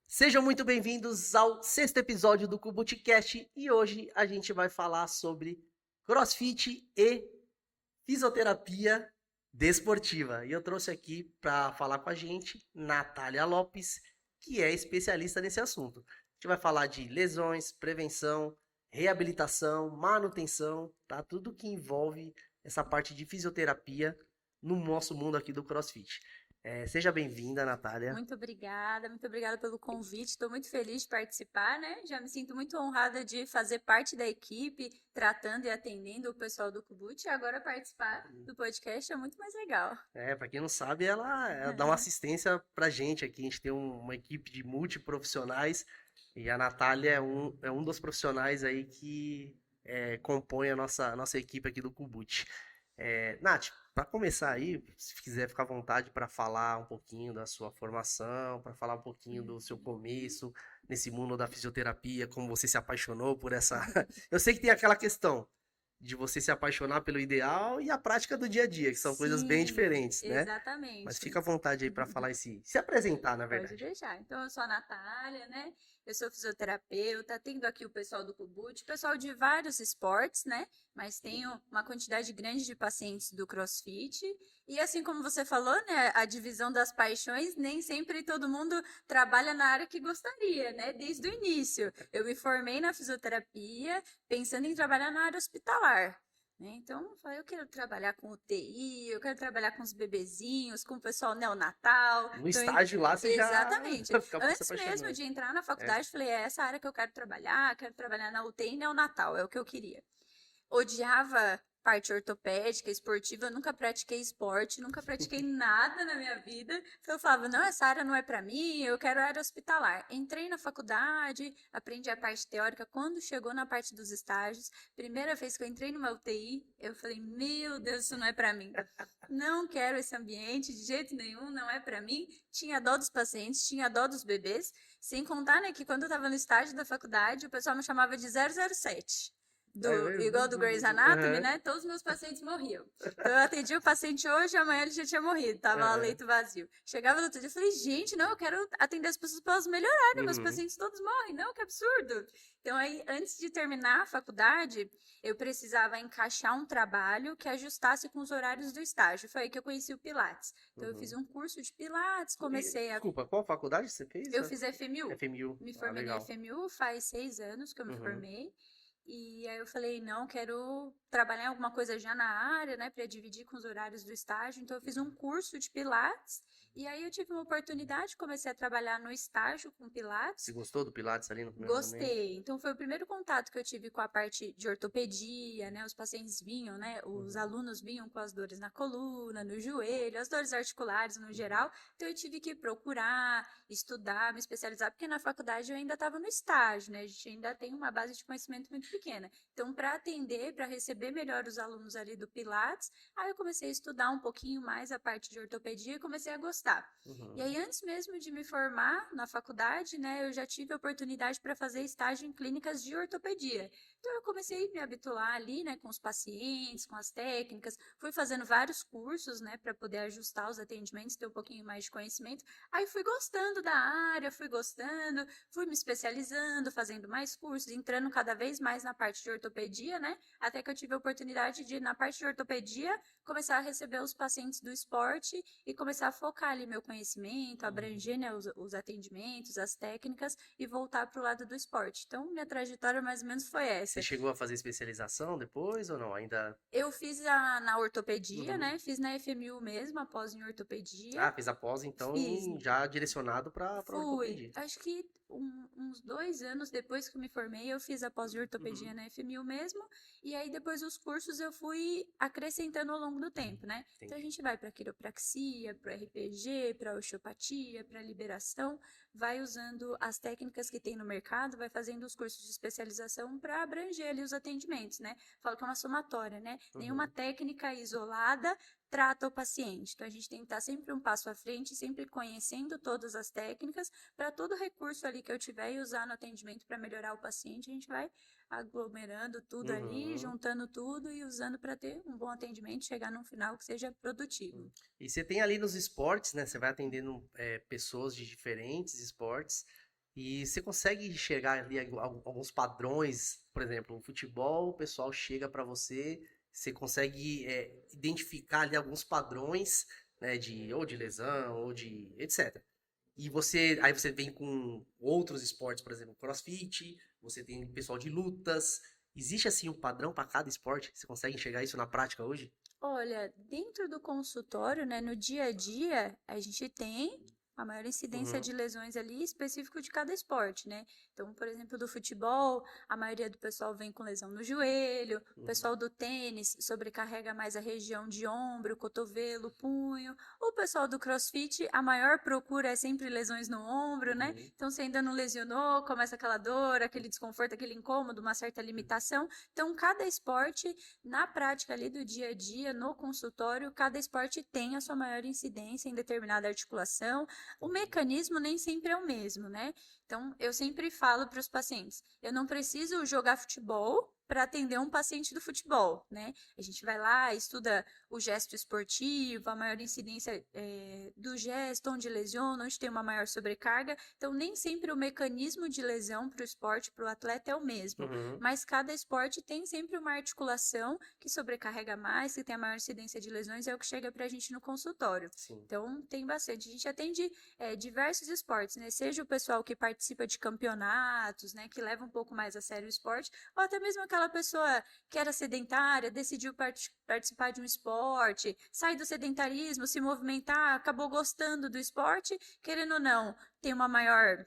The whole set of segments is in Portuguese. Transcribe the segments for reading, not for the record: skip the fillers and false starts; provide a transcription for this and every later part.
Sejam muito bem-vindos ao sexto episódio do KubutiCast e hoje a gente vai falar sobre CrossFit e fisioterapia desportiva. E eu trouxe aqui para falar com a gente Natália Lopes, que é especialista nesse assunto. A gente vai falar de lesões, prevenção, reabilitação, manutenção, tá? Tudo que envolve essa parte de fisioterapia no nosso mundo aqui do CrossFit. Seja bem-vinda, Natália. Muito obrigada pelo convite. Estou muito feliz de participar, né? Já me sinto muito honrada de fazer parte da equipe, tratando e atendendo o pessoal do Kubut. E agora participar do podcast é muito mais legal. Para quem não sabe, ela dá uma assistência pra gente aqui. A gente tem uma equipe de multiprofissionais e a Natália é um dos profissionais aí que compõe a nossa equipe aqui do Kubut. Nath, para começar aí, se quiser ficar à vontade para falar um pouquinho da sua formação, para falar um pouquinho do seu começo nesse mundo da fisioterapia, como você se apaixonou por essa. Eu sei que tem aquela questão de você se apaixonar pelo ideal e a prática do dia a dia, que são coisas bem Sim, diferentes, né? Mas exatamente. fica à vontade aí para falar se apresentar, na Pode verdade. deixar. Então, eu sou a Natália, né? Eu sou fisioterapeuta, atendo aqui o pessoal do Kubut, pessoal de vários esportes, né? Mas tenho uma quantidade grande de pacientes do CrossFit. E assim como você falou, né? A divisão das paixões, nem sempre todo mundo trabalha na área que gostaria, né? Desde o início. Eu me formei na fisioterapia pensando em trabalhar na área hospitalar. Né? Então, eu falei, eu quero trabalhar com UTI, eu quero trabalhar com os bebezinhos, com o pessoal neonatal. No Então, estágio lá você já exatamente. acabou se Antes mesmo apaixonando. de entrar na É. faculdade, falei, é essa área que eu quero trabalhar na UTI neonatal, é o que eu queria. Odiava parte ortopédica, esportiva, eu nunca pratiquei esporte, nunca pratiquei nada na minha vida. Então eu falava, não, essa área não é para mim, eu quero área hospitalar. Entrei na faculdade, aprendi a parte teórica. Quando chegou na parte dos estágios, primeira vez que eu entrei numa UTI, eu falei, meu Deus, isso não é para mim. Não quero esse ambiente de jeito nenhum, não é para mim. Tinha dó dos pacientes, tinha dó dos bebês, sem contar, né, que quando eu estava no estágio da faculdade, o pessoal me chamava de 007 É igual do Grey's mesmo? Anatomy, Aham, né? Todos os meus pacientes morriam. Então eu atendi o paciente hoje, amanhã ele já tinha morrido, tava lá aham. leito vazio. Chegava no outro dia e falei, gente, não, eu quero atender as pessoas para elas melhorarem, meus Uhum. pacientes todos morrem, não, que absurdo. Então aí, antes de terminar a faculdade, eu precisava encaixar um trabalho que ajustasse com os horários do estágio. Foi aí que eu conheci o Pilates. Então eu fiz Uhum. um curso de Pilates, comecei a... Desculpa, qual faculdade você fez? Eu fiz FMU. FMU. Me Ah, formei na legal. FMU, faz 6 anos que eu me Uhum. formei. E aí eu falei, não, quero trabalhar em alguma coisa já na área, né, para dividir com os horários do estágio. Então eu fiz um curso de Pilates e aí eu tive uma oportunidade, comecei a trabalhar no estágio com Você Pilates. gostou do Pilates ali no primeiro momento? Gostei. Então foi o primeiro contato que eu tive com a parte de ortopedia, né? Os pacientes vinham, né? Os Uhum. alunos vinham com as dores na coluna, no joelho, as dores articulares no geral. Então eu tive que procurar, estudar, me especializar, porque na faculdade eu ainda estava no estágio, né? A gente ainda tem uma base de conhecimento muito pequena. Então, para atender, para receber melhor os alunos ali do Pilates, aí eu comecei a estudar um pouquinho mais a parte de ortopedia e comecei a gostar. E Uhum. aí, antes mesmo de me formar na faculdade, né, eu já tive a oportunidade para fazer estágio em clínicas de ortopedia. Então, eu comecei a me habituar ali, né, com os pacientes, com as técnicas, fui fazendo vários cursos, né, para poder ajustar os atendimentos, ter um pouquinho mais de conhecimento. Aí, fui gostando da área, fui gostando, fui me especializando, fazendo mais cursos, entrando cada vez mais na parte de ortopedia, né, até que eu tive a oportunidade de, na parte de ortopedia, começar a receber os pacientes do esporte e começar a focar ali meu conhecimento, Uhum. abranger, né, os atendimentos, as técnicas e voltar para o lado do esporte. Então, minha trajetória mais ou menos foi Você essa. chegou a fazer especialização depois ou não? Ainda. Eu fiz na ortopedia, Uhum. né? Fiz na FMU mesmo, após em ortopedia. Ah, fez a pós, então, Fiz, já direcionado para fui. ortopedia. Acho que uns 2 anos depois que eu me formei, eu fiz a pós de ortopedia Uhum. na FMU mesmo. E aí, depois os cursos eu fui acrescentando ao longo do tempo, né? Então, a Entendi. gente vai para quiropraxia, para RPG, para osteopatia, para liberação, vai usando as técnicas que tem no mercado, vai fazendo os cursos de especialização para abranger ali os atendimentos, né? Falo que é uma somatória, né? Nenhuma Uhum. técnica isolada trata o paciente. Então, a gente tem que estar sempre um passo à frente, sempre conhecendo todas as técnicas, para todo recurso ali que eu tiver e usar no atendimento para melhorar o paciente, a gente vai aglomerando tudo ali, Uhum. juntando tudo e usando para ter um bom atendimento, chegar num final que seja produtivo. E você tem ali nos esportes, né? Você vai atendendo pessoas de diferentes esportes. E você consegue enxergar ali alguns padrões, por exemplo, o futebol, o pessoal chega para você, você consegue identificar ali alguns padrões, né, ou de lesão, ou de etc. E aí você vem com outros esportes, por exemplo, CrossFit, você tem pessoal de lutas. Existe assim um padrão para cada esporte? Você consegue enxergar isso na prática hoje? Olha, dentro do consultório, né, no dia a dia, a gente tem a maior incidência Uhum, de lesões ali específico de cada esporte, né? Então, por exemplo, do futebol, a maioria do pessoal vem com lesão no joelho, o uhum, pessoal do tênis sobrecarrega mais a região de ombro, cotovelo, punho, o pessoal do CrossFit, a maior procura é sempre lesões no ombro, né? uhum, Então, se ainda não lesionou, começa aquela dor, aquele desconforto, aquele incômodo, uma certa limitação. Então, cada esporte na prática ali do dia a dia, no consultório, cada esporte tem a sua maior incidência em determinada articulação. O mecanismo nem sempre é o mesmo, né? Então, eu sempre falo para os pacientes: eu não preciso jogar futebol para atender um paciente do futebol, né? A gente vai lá, estuda o gesto esportivo, a maior incidência do gesto, onde lesiona, onde tem uma maior sobrecarga. Então, nem sempre o mecanismo de lesão para o esporte, para o atleta, é o mesmo. uhum. Mas cada esporte tem sempre uma articulação que sobrecarrega mais, que tem a maior incidência de lesões, é o que chega para a gente no consultório. Sim. Então, tem bastante. A gente atende diversos esportes, né? Seja o pessoal que participa de campeonatos, né? Que leva um pouco mais a sério o esporte, ou até mesmo aquela pessoa que era sedentária, decidiu participar de um esporte, sair do sedentarismo, se movimentar, acabou gostando do esporte, querendo ou não, tem uma maior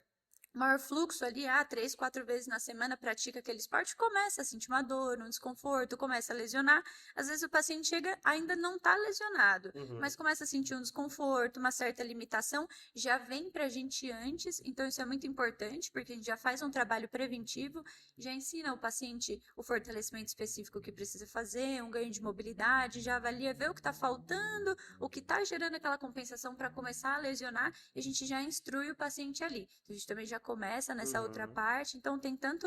fluxo ali, 3, 4 vezes na semana pratica aquele esporte, começa a sentir uma dor, um desconforto, começa a lesionar. Às vezes o paciente chega, ainda não está lesionado, Uhum. mas começa a sentir um desconforto, uma certa limitação, já vem para a gente antes, então isso é muito importante, porque a gente já faz um trabalho preventivo, já ensina o paciente o fortalecimento específico que precisa fazer, um ganho de mobilidade, já avalia, vê o que está faltando, o que está gerando aquela compensação para começar a lesionar, e a gente já instrui o paciente ali. Então, a gente também já começa nessa outra Uhum. parte. Então, tem tanto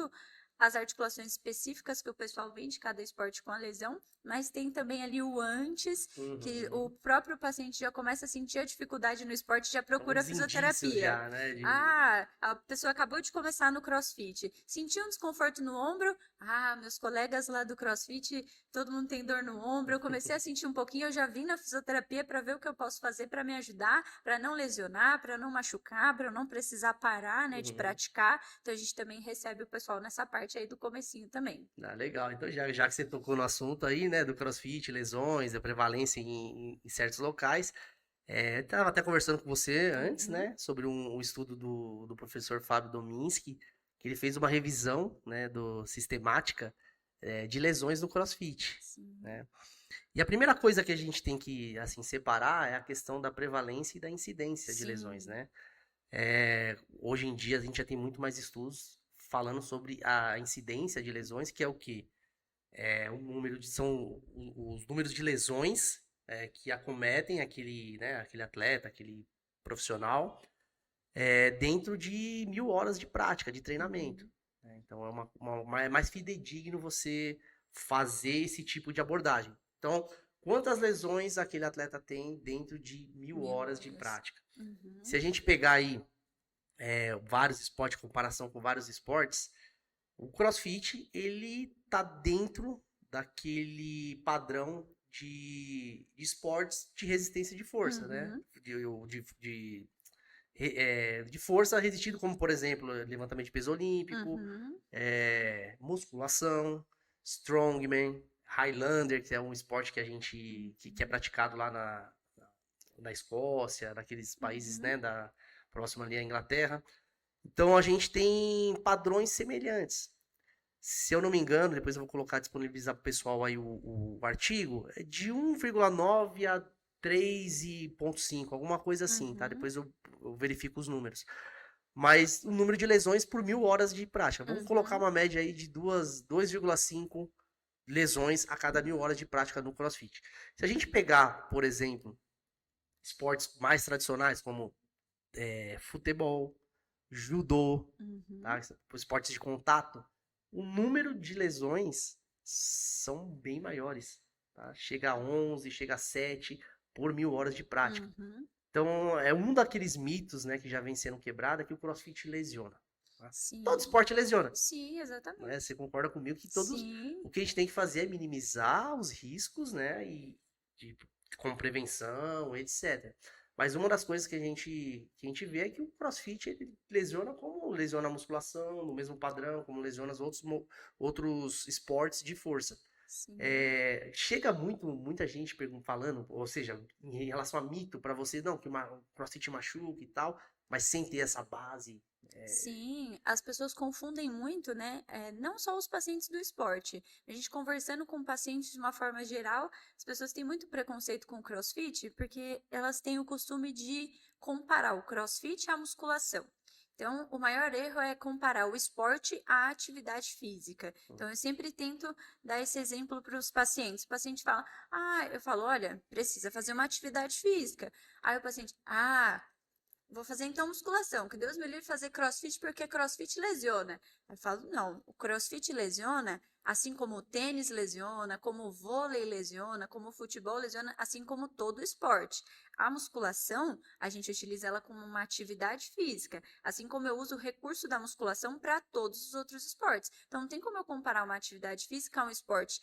as articulações específicas que o pessoal vem de cada esporte com a lesão, mas tem também ali o antes, que o Uhum. próprio paciente já começa a sentir a dificuldade no esporte e já procura a Uns indícios fisioterapia. já, né? A pessoa acabou de começar no CrossFit, sentiu um desconforto no ombro. Meus colegas lá do CrossFit, todo mundo tem dor no ombro. Eu comecei a sentir um pouquinho, eu já vim na fisioterapia para ver o que eu posso fazer para me ajudar, para não lesionar, para não machucar, para eu não precisar parar, né, de Uhum. praticar. Então a gente também recebe o pessoal nessa parte aí do comecinho também. Ah, legal. Então, já que você tocou no assunto aí, né, do CrossFit, lesões, da prevalência em certos locais, estava até conversando com você antes, Uhum. né, sobre um estudo do professor Fábio Dominski, que ele fez uma revisão, né, sistemática, de lesões no CrossFit, Sim. né? E a primeira coisa que a gente tem que, assim, separar é a questão da prevalência e da incidência de lesões, Sim. né? Hoje em dia a gente já tem muito mais estudos falando sobre a incidência de lesões, que é o quê? São os números de lesões que acometem aquele atleta, aquele profissional, dentro de 1.000 horas de prática, de treinamento, Uhum. né? Então é mais fidedigno você fazer esse tipo de abordagem. Então, quantas lesões aquele atleta tem dentro de 1.000 horas de 1.000 horas. prática? Se Uhum. a gente pegar aí vários esportes, comparação com vários esportes, o CrossFit, ele tá dentro daquele padrão de esportes de resistência de força, né? Uhum. De força resistido, como, por exemplo, levantamento de peso olímpico, Uhum. musculação, strongman, Highlander, que é um esporte que que é Uhum. praticado lá na Escócia, naqueles países, Uhum. né, próximo ali à Inglaterra. Então a gente tem padrões semelhantes. Se eu não me engano, depois eu vou colocar, disponibilizar para o pessoal aí o artigo, é de 1,9 a 3,5, alguma coisa assim, tá? Uhum. Depois eu verifico os números. Mas o número de lesões por 1.000 horas de prática. Vamos colocar Uhum. uma média aí de 2,5 lesões a cada 1.000 horas de prática no CrossFit. Se a gente pegar, por exemplo, esportes mais tradicionais como futebol, judô, Uhum. tá? Esportes de contato, o número de lesões são bem maiores, tá? Chega a 11, chega a 7 por 1.000 horas de prática. Uhum. Então, é um daqueles mitos, né, que já vem sendo quebrado, é que o CrossFit lesiona. Tá? Todo Sim. esporte lesiona. Sim, Né? exatamente. Você concorda comigo que Sim. o que a gente tem que fazer é minimizar os riscos, né? E de, com prevenção, etc. Mas uma das coisas que a gente vê é que o CrossFit ele lesiona como lesiona a musculação, no mesmo padrão, como lesiona os outros esportes de força. Sim. Chega muita gente falando, ou seja, em relação a mito para você, não, que o CrossFit machuca e tal, mas sem ter essa base. Sim, as pessoas confundem muito, né? Não só os pacientes do esporte. A gente conversando com pacientes de uma forma geral, as pessoas têm muito preconceito com o CrossFit porque elas têm o costume de comparar o CrossFit à musculação. Então, o maior erro é comparar o esporte à atividade física. Então, eu sempre tento dar esse exemplo para os pacientes. O paciente fala, eu falo, olha, precisa fazer uma atividade física. Aí o paciente, vou fazer então musculação, que Deus me livre de fazer crossfit porque crossfit lesiona. Eu falo, não, o crossfit lesiona, assim como o tênis lesiona, como o vôlei lesiona, como o futebol lesiona, assim como todo esporte. A musculação, a gente utiliza ela como uma atividade física, assim como eu uso o recurso da musculação para todos os outros esportes. Então, não tem como eu comparar uma atividade física a um esporte.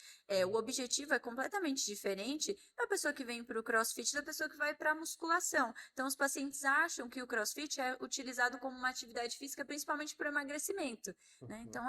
O objetivo é completamente diferente da pessoa que vem para o crossfit da pessoa que vai para a musculação. Então, os pacientes acham que o crossfit é utilizado como uma atividade física, principalmente para emagrecimento. Né? Então,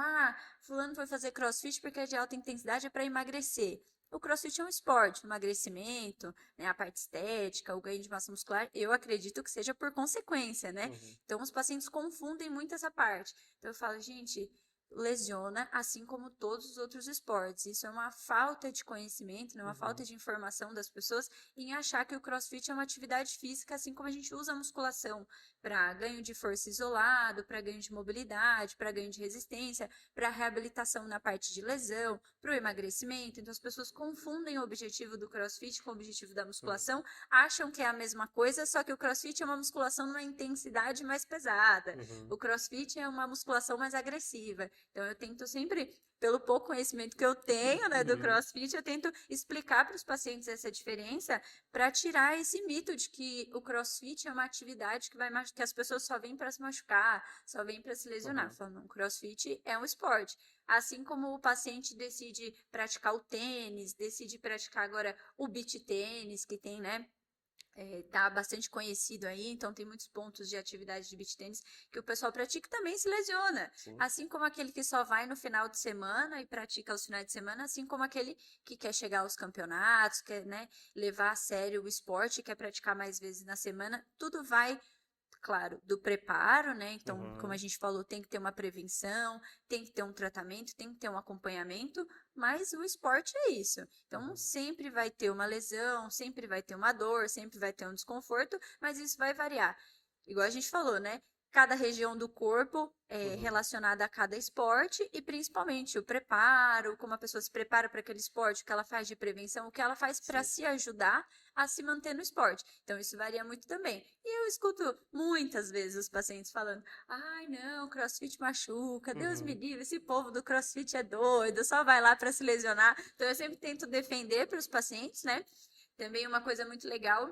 fulano foi fazer crossfit porque é de alta intensidade, é para emagrecer. O crossfit é um esporte, o emagrecimento, né, a parte estética, o ganho de massa muscular, eu acredito que seja por consequência, né? Uhum, Então, os pacientes confundem muito essa parte. Então, eu falo, gente, lesiona, assim como todos os outros esportes. Isso é uma falta de conhecimento, né, uma falta uhum, de informação das pessoas em achar que o CrossFit é uma atividade física, assim como a gente usa a musculação para ganho de força isolado, para ganho de mobilidade, para ganho de resistência, para reabilitação na parte de lesão, para o emagrecimento. Então as pessoas confundem o objetivo do CrossFit com o objetivo da uhum, musculação, acham que é a mesma coisa, só que o CrossFit é uma musculação numa intensidade mais pesada. uhum, O CrossFit é uma musculação mais agressiva. Então eu tento sempre, pelo pouco conhecimento que eu tenho, né, do uhum, CrossFit, eu tento explicar para os pacientes essa diferença para tirar esse mito de que o CrossFit é uma atividade que as pessoas só vêm para se machucar, só vêm para se lesionar. uhum, Falando, CrossFit é um esporte. Assim como o paciente decide praticar o tênis, decide praticar agora o beach tênis, que tem, né, tá bastante conhecido aí, então tem muitos pontos de atividade de beach tênis que o pessoal pratica e também se lesiona. sim, Assim como aquele que só vai no final de semana e pratica aos finais de semana, assim como aquele que quer chegar aos campeonatos, quer, né, levar a sério o esporte, quer praticar mais vezes na semana, tudo vai, claro, do preparo, né? Então, como a uhum, gente falou, tem que ter uma prevenção, tem que ter um tratamento, tem que ter um acompanhamento, mas o esporte é isso. Então, uhum, sempre vai ter uma lesão, sempre vai ter uma dor, sempre vai ter um desconforto, mas isso vai variar. Igual a gente falou, né? Cada região do corpo é uhum, relacionada a cada esporte e principalmente o preparo, como a pessoa se prepara para aquele esporte, o que ela faz de prevenção, o que ela faz para sim, se ajudar a se manter no esporte. Então, isso varia muito também. E eu escuto muitas vezes os pacientes falando: ai, não, crossfit machuca, Deus me uhum, livre, esse povo do crossfit é doido, só vai lá para se lesionar. Então, eu sempre tento defender para os pacientes, né? Também uma coisa muito legal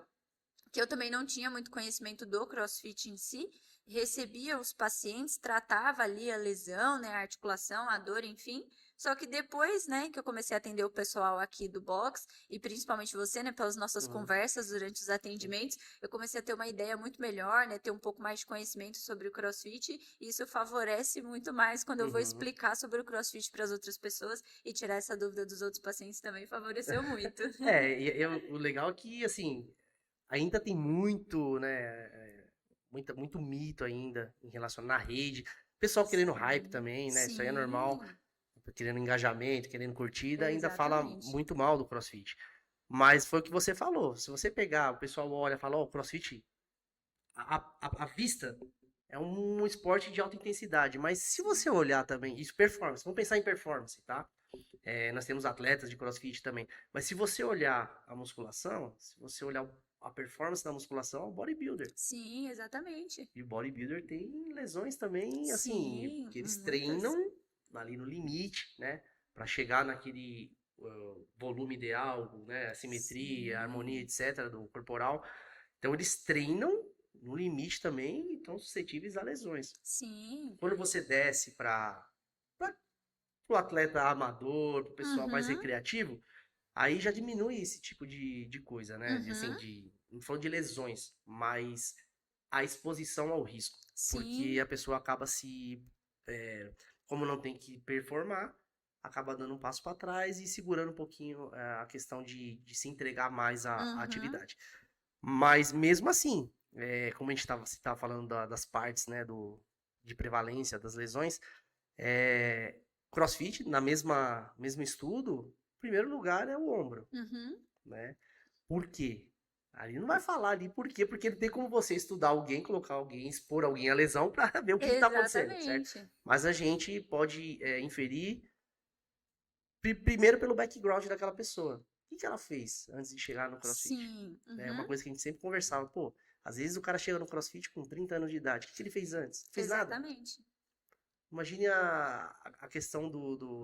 que eu também não tinha muito conhecimento do CrossFit em si, recebia os pacientes, tratava ali a lesão, né, a articulação, a dor, enfim. Só que depois, né, que eu comecei a atender o pessoal aqui do box, e principalmente você, né, pelas nossas uhum, conversas durante os sim, atendimentos, eu comecei a ter uma ideia muito melhor, né, ter um pouco mais de conhecimento sobre o CrossFit, e isso favorece muito mais quando eu vou uhum. explicar sobre o CrossFit para as outras pessoas e tirar essa dúvida dos outros pacientes também favoreceu muito. O legal é que, assim, ainda tem muito, né, muito mito ainda em relação na rede. Pessoal querendo hype Sim, também, né? Isso aí é normal. sim, Querendo engajamento, querendo curtida, ainda fala exatamente. muito mal do CrossFit. Mas foi o que você falou. Se você pegar, o pessoal olha e fala, ó, o CrossFit, a vista é um esporte de alta intensidade. Mas se você Sim, olhar também, isso performance, vamos pensar em performance, tá? Nós temos atletas de CrossFit também. Mas se você olhar a musculação, se você olhar a performance da musculação, é o bodybuilder. sim, exatamente. E o bodybuilder tem lesões também, assim, Sim, que eles muitas. treinam ali no limite, né? Pra chegar naquele volume ideal, né? A simetria, a harmonia, Sim, etc. do corporal. Então eles treinam no limite também estão suscetíveis a lesões. Sim. Quando você desce para o atleta amador, para o pessoal mais Uhum. recreativo, aí já diminui esse tipo de coisa, né? Assim, Uhum. não falando de lesões, mas a exposição ao risco. Porque Sim. a pessoa acaba se. Como não tem que performar, acaba dando um passo para trás e segurando um pouquinho a questão de se entregar mais à Uhum. atividade. Mas mesmo assim, como a gente estava falando das partes, né, de prevalência das lesões, CrossFit, na mesmo estudo, o primeiro lugar é o ombro, Uhum. né? Por quê? Ali não vai falar ali por quê, porque não tem como você estudar alguém, colocar alguém, expor alguém à lesão para ver o que está acontecendo, certo? Exatamente. Mas a gente pode inferir primeiro pelo background daquela pessoa. O que ela fez antes de chegar no CrossFit? Sim. É uma Uhum. coisa que a gente sempre conversava. Pô, às vezes o cara chega no CrossFit com 30 anos de idade. O que ele fez antes? Não fez nada. Exatamente. Imagine a questão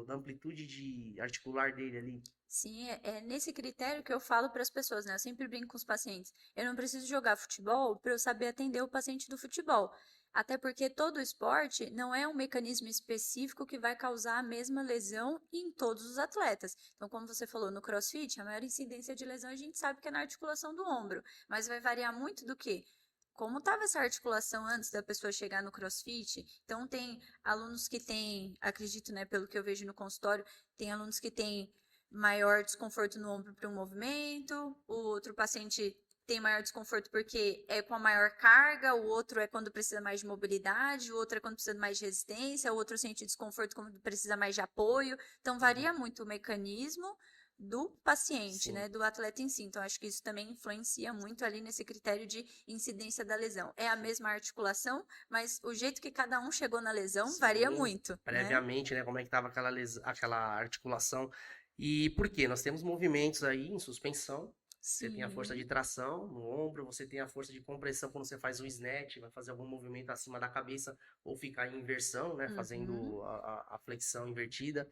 da amplitude de articular dele ali. Sim, é nesse critério que eu falo para as pessoas, né? Eu sempre brinco com os pacientes. Eu não preciso jogar futebol para eu saber atender o paciente do futebol. Até porque todo esporte não é um mecanismo específico que vai causar a mesma lesão em todos os atletas. Então, como você falou, no CrossFit, a maior incidência de lesão a gente sabe que é na articulação do ombro. Mas vai variar muito do quê? Como estava essa articulação antes da pessoa chegar no CrossFit? Então, tem alunos que têm, acredito, né, pelo que eu vejo no consultório, tem alunos que têm maior desconforto no ombro para um movimento, o outro paciente tem maior desconforto porque é com a maior carga, o outro é quando precisa mais de mobilidade, o outro é quando precisa mais de resistência, o outro sente desconforto quando precisa mais de apoio. Então Uhum. varia muito o mecanismo do paciente, Sim, né, do atleta em si. Então acho que isso também influencia muito ali nesse critério de incidência da lesão. É a mesma articulação, mas o jeito que cada um chegou na lesão varia sim. muito, né? Previamente, né? Como é que estava aquela articulação. E por quê? Nós temos movimentos aí em suspensão. Você tem a força de Sim. tração no ombro, você tem a força de compressão quando você faz um snatch, vai fazer algum movimento acima da cabeça ou ficar em inversão, né? Uhum. Fazendo a flexão invertida.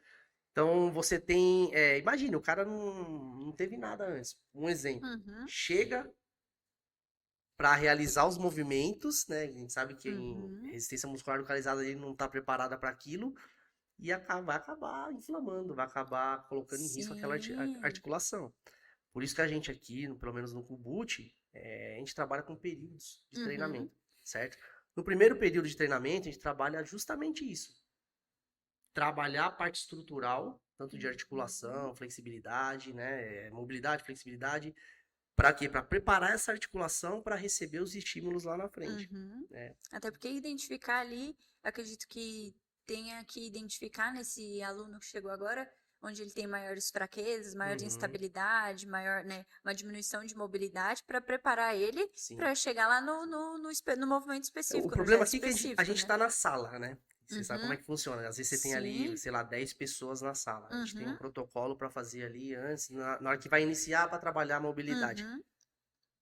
Então você tem. Imagina, o cara não teve nada antes. Um exemplo. Uhum. Chega para realizar os movimentos, né? A gente sabe que em Uhum. resistência muscular localizada ele não está preparada para aquilo e vai acabar inflamando, vai acabar colocando em risco aquela Sim. articulação. Por isso que a gente aqui, pelo menos no Kubut, a gente trabalha com períodos de Uhum. treinamento, certo? No primeiro período de treinamento, a gente trabalha justamente isso. Trabalhar a parte estrutural, tanto de Uhum. articulação, flexibilidade, né? Mobilidade, flexibilidade. Para quê? Para preparar essa articulação para receber os estímulos lá na frente, Uhum. né? Até porque identificar ali, acredito que tenha que identificar nesse aluno que chegou agora, onde ele tem maiores fraquezas, maior Uhum, instabilidade, maior, né, uma diminuição de mobilidade para preparar ele sim. para chegar lá no movimento O específico, no problema gesto aqui é que a específico, gente né? tá na sala, né? Você sabe como é Uhum. que funciona. Às vezes você tem ali, Sim. sei lá, 10 pessoas na sala. A gente tem um Uhum. protocolo para fazer ali antes, na hora que vai iniciar para trabalhar a mobilidade. Uhum.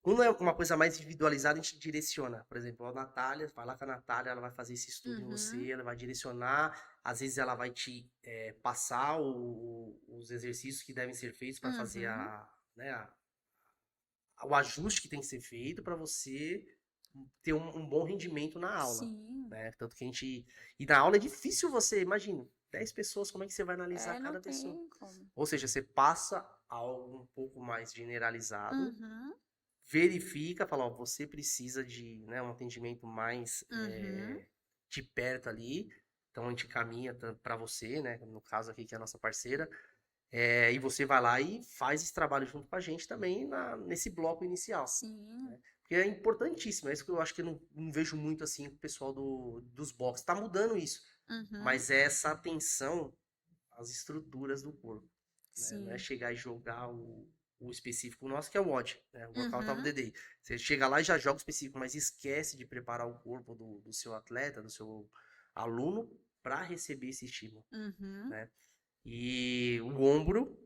Quando é uma coisa mais individualizada, a gente direciona. Por exemplo, a Natália, vai lá com a Natália, ela vai fazer esse estudo em Uhum. você, ela vai direcionar. Às vezes ela vai te passar os exercícios que devem ser feitos para fazer Uhum. né, o ajuste que tem que ser feito para você ter um bom rendimento na aula, Sim. né? Tanto que a gente. E na aula é difícil você, imagina, 10 pessoas, como é que você vai analisar É, não cada pessoa? tem como. Ou seja, você passa algo um pouco mais generalizado, Uhum. verifica, fala, ó, você precisa de né, um atendimento mais Uhum. de perto ali. Então a gente caminha para você, né? No caso aqui, que é a nossa parceira. E você vai lá e faz esse trabalho junto com a gente também nesse bloco inicial. Sim. Né? Porque é importantíssimo, é isso que eu acho que eu não vejo muito assim com o pessoal dos boxes. Tá mudando isso, Uhum. mas é essa atenção às estruturas do corpo. Né? Não é Sim. chegar e jogar o específico nosso, que é o WOD, né? O Workout of Uhum. the Day. Você chega lá e já joga o específico, mas esquece de preparar o corpo do seu atleta, do seu aluno, para receber esse estímulo. Uhum. Né? E o ombro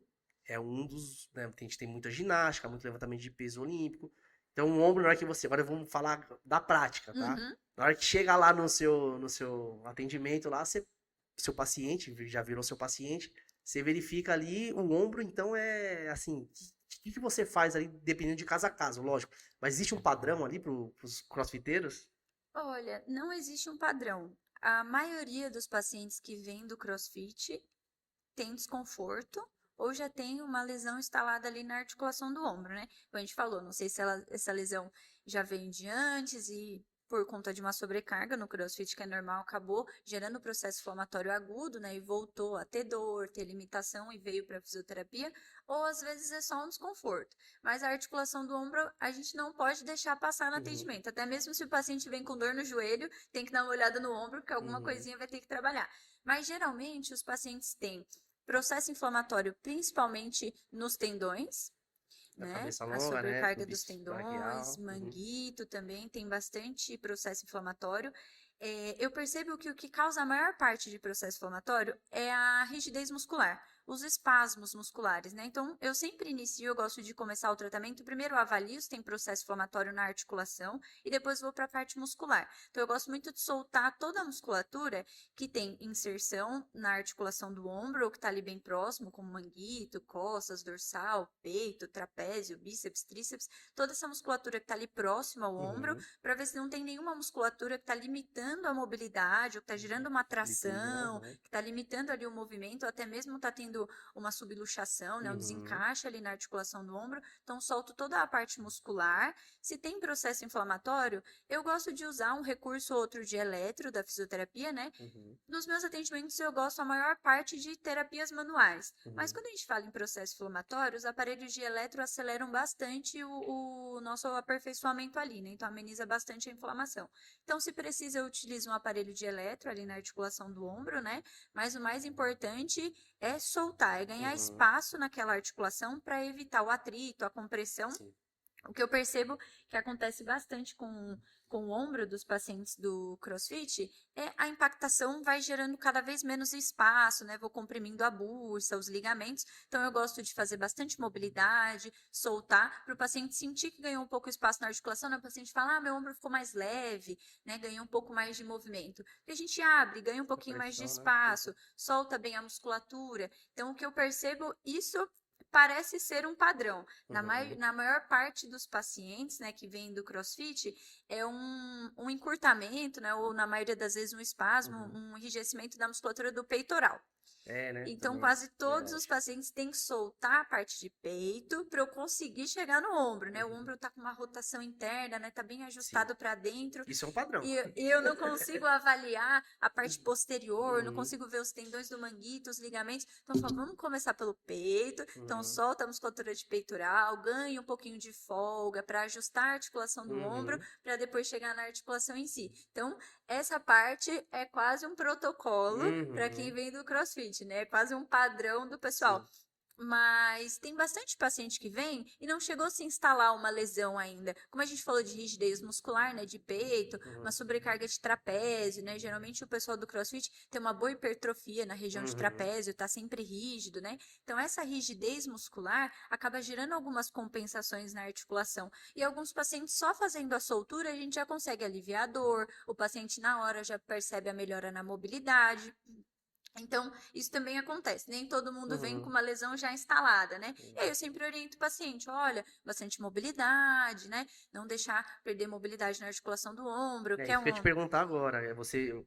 é um dos. Né, a gente tem muita ginástica, muito levantamento de peso olímpico. Então, o ombro, na hora que você. Agora vamos falar da prática, tá? Uhum. Na hora que chega lá no seu atendimento, lá, seu paciente, já virou seu paciente, você verifica ali o ombro, então é assim. Que que você faz ali, dependendo de caso a caso, lógico. Mas existe um padrão ali pros crossfiteiros? Olha, não existe um padrão. A maioria dos pacientes que vêm do CrossFit tem desconforto ou já tem uma lesão instalada ali na articulação do ombro, né? Como a gente falou, não sei se essa lesão já veio de antes e por conta de uma sobrecarga no CrossFit, que é normal, acabou gerando processo inflamatório agudo, né? E voltou a ter dor, ter limitação e veio para fisioterapia, ou às vezes é só um desconforto. Mas a articulação do ombro a gente não pode deixar passar no Uhum, atendimento. Até mesmo se o paciente vem com dor no joelho, tem que dar uma olhada no ombro, porque alguma uhum. coisinha vai ter que trabalhar. Mas geralmente os pacientes têm processo inflamatório principalmente nos tendões, Da né? cabeça A longa, né? sobrecarga dos Pubis tendões, braquial. Uhum. manguito também tem bastante processo inflamatório. Eu percebo que o que causa a maior parte de processo inflamatório é a rigidez muscular, os espasmos musculares, né? Então, eu sempre inicio, eu gosto de começar o tratamento, primeiro eu avalio se tem processo inflamatório na articulação e depois vou para a parte muscular. Então, eu gosto muito de soltar toda a musculatura que tem inserção na articulação do ombro, ou que está ali bem próximo, como manguito, costas, dorsal, peito, trapézio, bíceps, tríceps, toda essa musculatura que está ali próxima ao ombro, Uhum. para ver se não tem nenhuma musculatura que está limitando a mobilidade, ou que está gerando uma Litura, tração, aham. que está limitando ali o movimento, ou até mesmo está tendo uma subluxação, né, um Uhum. desencaixe ali na articulação do ombro. Então, solto toda a parte muscular. Se tem processo inflamatório, eu gosto de usar um recurso ou outro de eletro da fisioterapia, né? Uhum. Nos meus atendimentos, eu gosto a maior parte de terapias manuais. Mas Uhum. quando a gente fala em processo inflamatório, os aparelhos de eletro aceleram bastante o nosso aperfeiçoamento ali, né? Então, ameniza bastante a inflamação. Então, se precisa, eu utilizo um aparelho de eletro ali na articulação do ombro, né? Mas o mais importante é soltar, é ganhar Uhum. espaço naquela articulação para evitar o atrito, a compressão. Sim. O que eu percebo que acontece bastante com o ombro dos pacientes do CrossFit é a impactação vai gerando cada vez menos espaço, né? Vou comprimindo a bursa, os ligamentos. Então, eu gosto de fazer bastante mobilidade, soltar, para o paciente sentir que ganhou um pouco de espaço na articulação, né? O paciente fala, meu ombro ficou mais leve, né? Ganhou um pouco mais de movimento. E a gente abre, ganha um A pouquinho mais de pressão, né? Uhum. espaço, solta bem a musculatura. Então, o que eu percebo, isso parece ser um padrão. Uhum. Na maior parte dos pacientes, né, que vêm do CrossFit, é um encurtamento, né, ou na maioria das vezes um espasmo, Uhum. um enrijecimento da musculatura do peitoral. É, né? Então, Também. quase todos os Verdade. pacientes têm que soltar a parte de peito para eu conseguir chegar no ombro, né? O Uhum. ombro tá com uma rotação interna, né? Tá bem Sim. ajustado para dentro. Isso é um padrão. E eu não consigo avaliar a parte posterior, não Uhum. consigo ver os tendões do manguito, os ligamentos. Então, eu falo, vamos começar pelo peito. Então, Uhum. solta a musculatura de peitoral, ganha um pouquinho de folga para ajustar a articulação do ombro, Uhum. para depois chegar na articulação em si. Então, essa parte é quase um protocolo para quem Uhum. vem do CrossFit, né? É quase um padrão do pessoal. Sim. Mas tem bastante paciente que vem e não chegou a se instalar uma lesão ainda. Como a gente falou de rigidez muscular, né, de peito, uma Uhum. sobrecarga de trapézio, né? Geralmente o pessoal do CrossFit tem uma boa hipertrofia na região de Uhum. trapézio, tá sempre rígido, né? Então essa rigidez muscular acaba gerando algumas compensações na articulação. E alguns pacientes só fazendo a soltura a gente já consegue aliviar a dor, o paciente na hora já percebe a melhora na mobilidade. Então, isso também acontece. Nem todo mundo vem com Uhum. uma lesão já instalada, né? E aí eu sempre oriento o paciente, olha, bastante mobilidade, né? Não deixar perder mobilidade na articulação do ombro, É que é isso que eu ia te um... perguntar agora.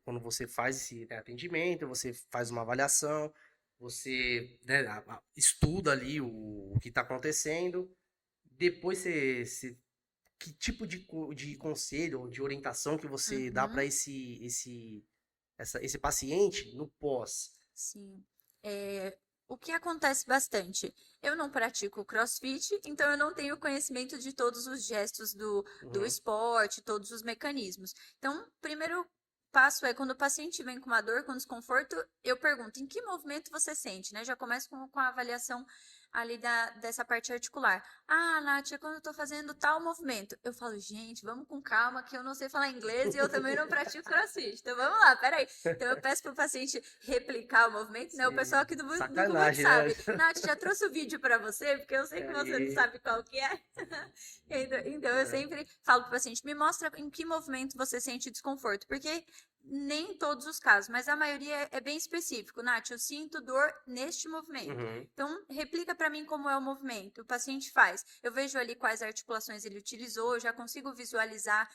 Quando você faz esse, né, atendimento, você faz uma avaliação, você, né, estuda ali o que está acontecendo. Depois que tipo de conselho ou de orientação que você dá para Uhum, esse paciente no pós? sim. O que acontece bastante? Eu não pratico CrossFit, então eu não tenho conhecimento de todos os gestos do Uhum. esporte, todos os mecanismos. Então, primeiro passo é quando o paciente vem com uma dor, com desconforto, eu pergunto, em que movimento você sente, né? Já começo com a avaliação ali dessa parte articular. Ah, Nath, é quando eu tô fazendo tal movimento. Eu falo, gente, vamos com calma, que eu não sei falar inglês e eu também não pratico CrossFit. Então vamos lá, peraí. Então eu peço pro paciente replicar o movimento, né? O pessoal Sim. aqui do Kuwait Sacanagem, né? sabe. Nath, já trouxe o vídeo para você, porque eu sei que você não Aí, sabe qual que é. Então eu é. sempre falo pro paciente, me mostra em que movimento você sente desconforto, porque Nem em todos os casos, mas a maioria é bem específico. Nath, eu sinto dor neste movimento. Uhum. Então, replica para mim como é o movimento. O paciente faz. Eu vejo ali quais articulações ele utilizou, eu já consigo visualizar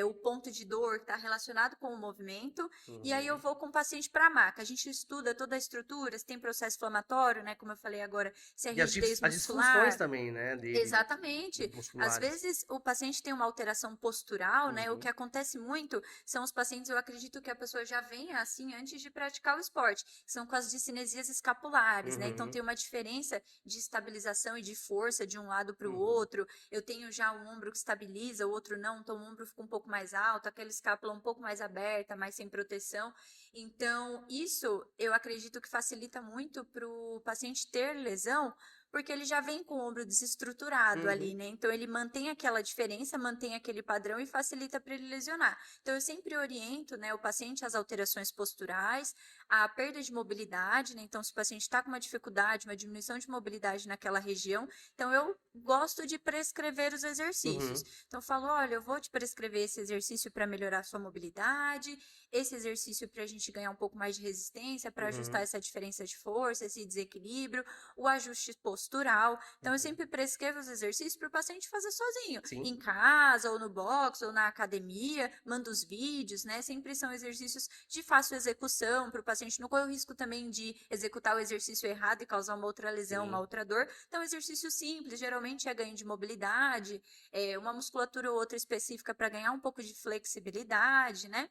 o ponto de dor que está relacionado com o movimento. E aí eu vou com o paciente para a maca. A gente estuda toda a estrutura, se tem processo inflamatório, né? Como eu falei agora, se é E rigidez as disfunções muscular. também, né, dele, Exatamente. Às musculares. vezes o paciente tem uma alteração postural, né? O Uhum. que acontece muito são os pacientes, eu acredito que a pessoa já venha assim antes de praticar o esporte, que são com as discinesias escapulares, né? Então Uhum. tem uma diferença de estabilização e de força de um lado para o Uhum. outro. Eu tenho já um ombro que estabiliza, o outro não, então o ombro fica um pouco mais alto, aquela escápula um pouco mais aberta, mais sem proteção. Então, isso eu acredito que facilita muito para o paciente ter lesão, porque ele já vem com o ombro desestruturado ali, Uhum. né? Então ele mantém aquela diferença, mantém aquele padrão e facilita para ele lesionar. Então eu sempre oriento, né, o paciente às alterações posturais, à perda de mobilidade, né? Então se o paciente está com uma dificuldade, uma diminuição de mobilidade naquela região, então eu gosto de prescrever os exercícios. Uhum. Então eu falo, olha, eu vou te prescrever esse exercício para melhorar a sua mobilidade, esse exercício para a gente ganhar um pouco mais de resistência, para ajustar Uhum. essa diferença de força, esse desequilíbrio, o ajuste postural. Então, eu Uhum. sempre prescrevo os exercícios para o paciente fazer sozinho, Sim. em casa, ou no box, ou na academia, mando os vídeos, né? Sempre são exercícios de fácil execução, para o paciente não correr o risco também de executar o exercício errado e causar uma outra lesão, uma Sim. outra dor. Então, exercício simples, geralmente é ganho de mobilidade, uma musculatura ou outra específica para ganhar um pouco de flexibilidade, né?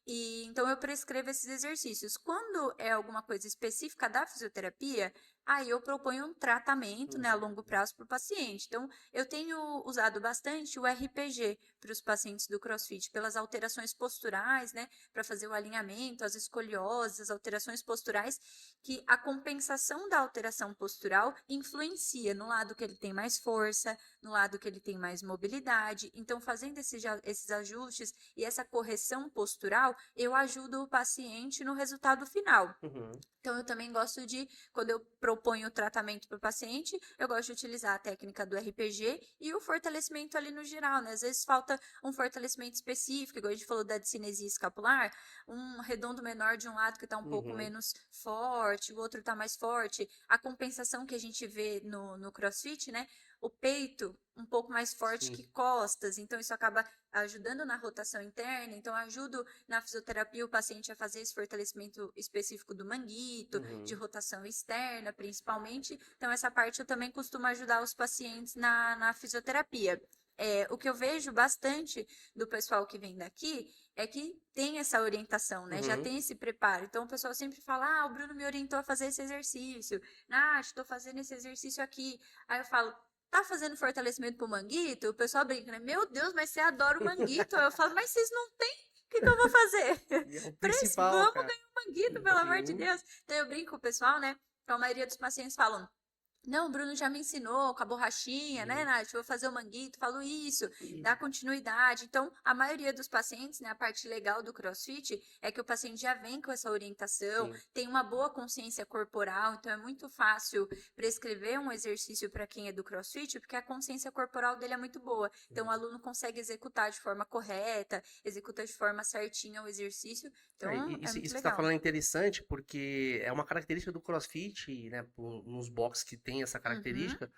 E então eu prescrevo esses exercícios. Quando é alguma coisa específica da fisioterapia, aí eu proponho um tratamento, né, a Uhum. longo prazo para o paciente. Então, eu tenho usado bastante o RPG para os pacientes do CrossFit, pelas alterações posturais, né, para fazer o alinhamento, as escolioses, as alterações posturais, que a compensação da alteração postural influencia no lado que ele tem mais força, no lado que ele tem mais mobilidade. Então, fazendo esses ajustes e essa correção postural, eu ajudo o paciente no resultado final. Uhum. Então, eu também gosto de, quando eu proponho o tratamento para o paciente, eu gosto de utilizar a técnica do RPG e o fortalecimento ali no geral, né? Às vezes falta um fortalecimento específico, igual a gente falou da discinesia escapular, um redondo menor de um lado que está um pouco Uhum. menos forte, o outro está mais forte. A compensação que a gente vê no CrossFit, né? O peito um pouco mais forte Sim. que costas, então isso acaba ajudando na rotação interna, então ajudo na fisioterapia o paciente a fazer esse fortalecimento específico do manguito, de Uhum. rotação externa, principalmente. Então, essa parte eu também costumo ajudar os pacientes na fisioterapia. O que eu vejo bastante do pessoal que vem daqui é que tem essa orientação, né? Já Uhum. tem esse preparo. Então, o pessoal sempre fala: ah, o Bruno me orientou a fazer esse exercício. Ah, estou fazendo esse exercício aqui. Aí eu falo: tá fazendo fortalecimento pro manguito? O pessoal brinca, né? Meu Deus, mas você adora o manguito. Eu falo: mas vocês não têm? O que eu vou fazer? E é o principal, Vamos cara. ganhar um manguito, pelo amor de Sim. Deus. Então eu brinco com o pessoal, né? Então a maioria dos pacientes falam: não, o Bruno já me ensinou com a borrachinha, né, Sim. Nath? Vou fazer o manguito, falo isso, dá continuidade. Então, a maioria dos pacientes, né, a parte legal do CrossFit é que o paciente já vem com essa orientação, Sim. tem uma boa consciência corporal, então é muito fácil prescrever um exercício para quem é do CrossFit, porque a consciência corporal dele é muito boa. Então, o aluno consegue executar de forma correta, executa de forma certinha o exercício. Então, é Isso que muito você está legal. falando é interessante, porque é uma característica do CrossFit, né, nos boxes que tem essa Uhum, característica,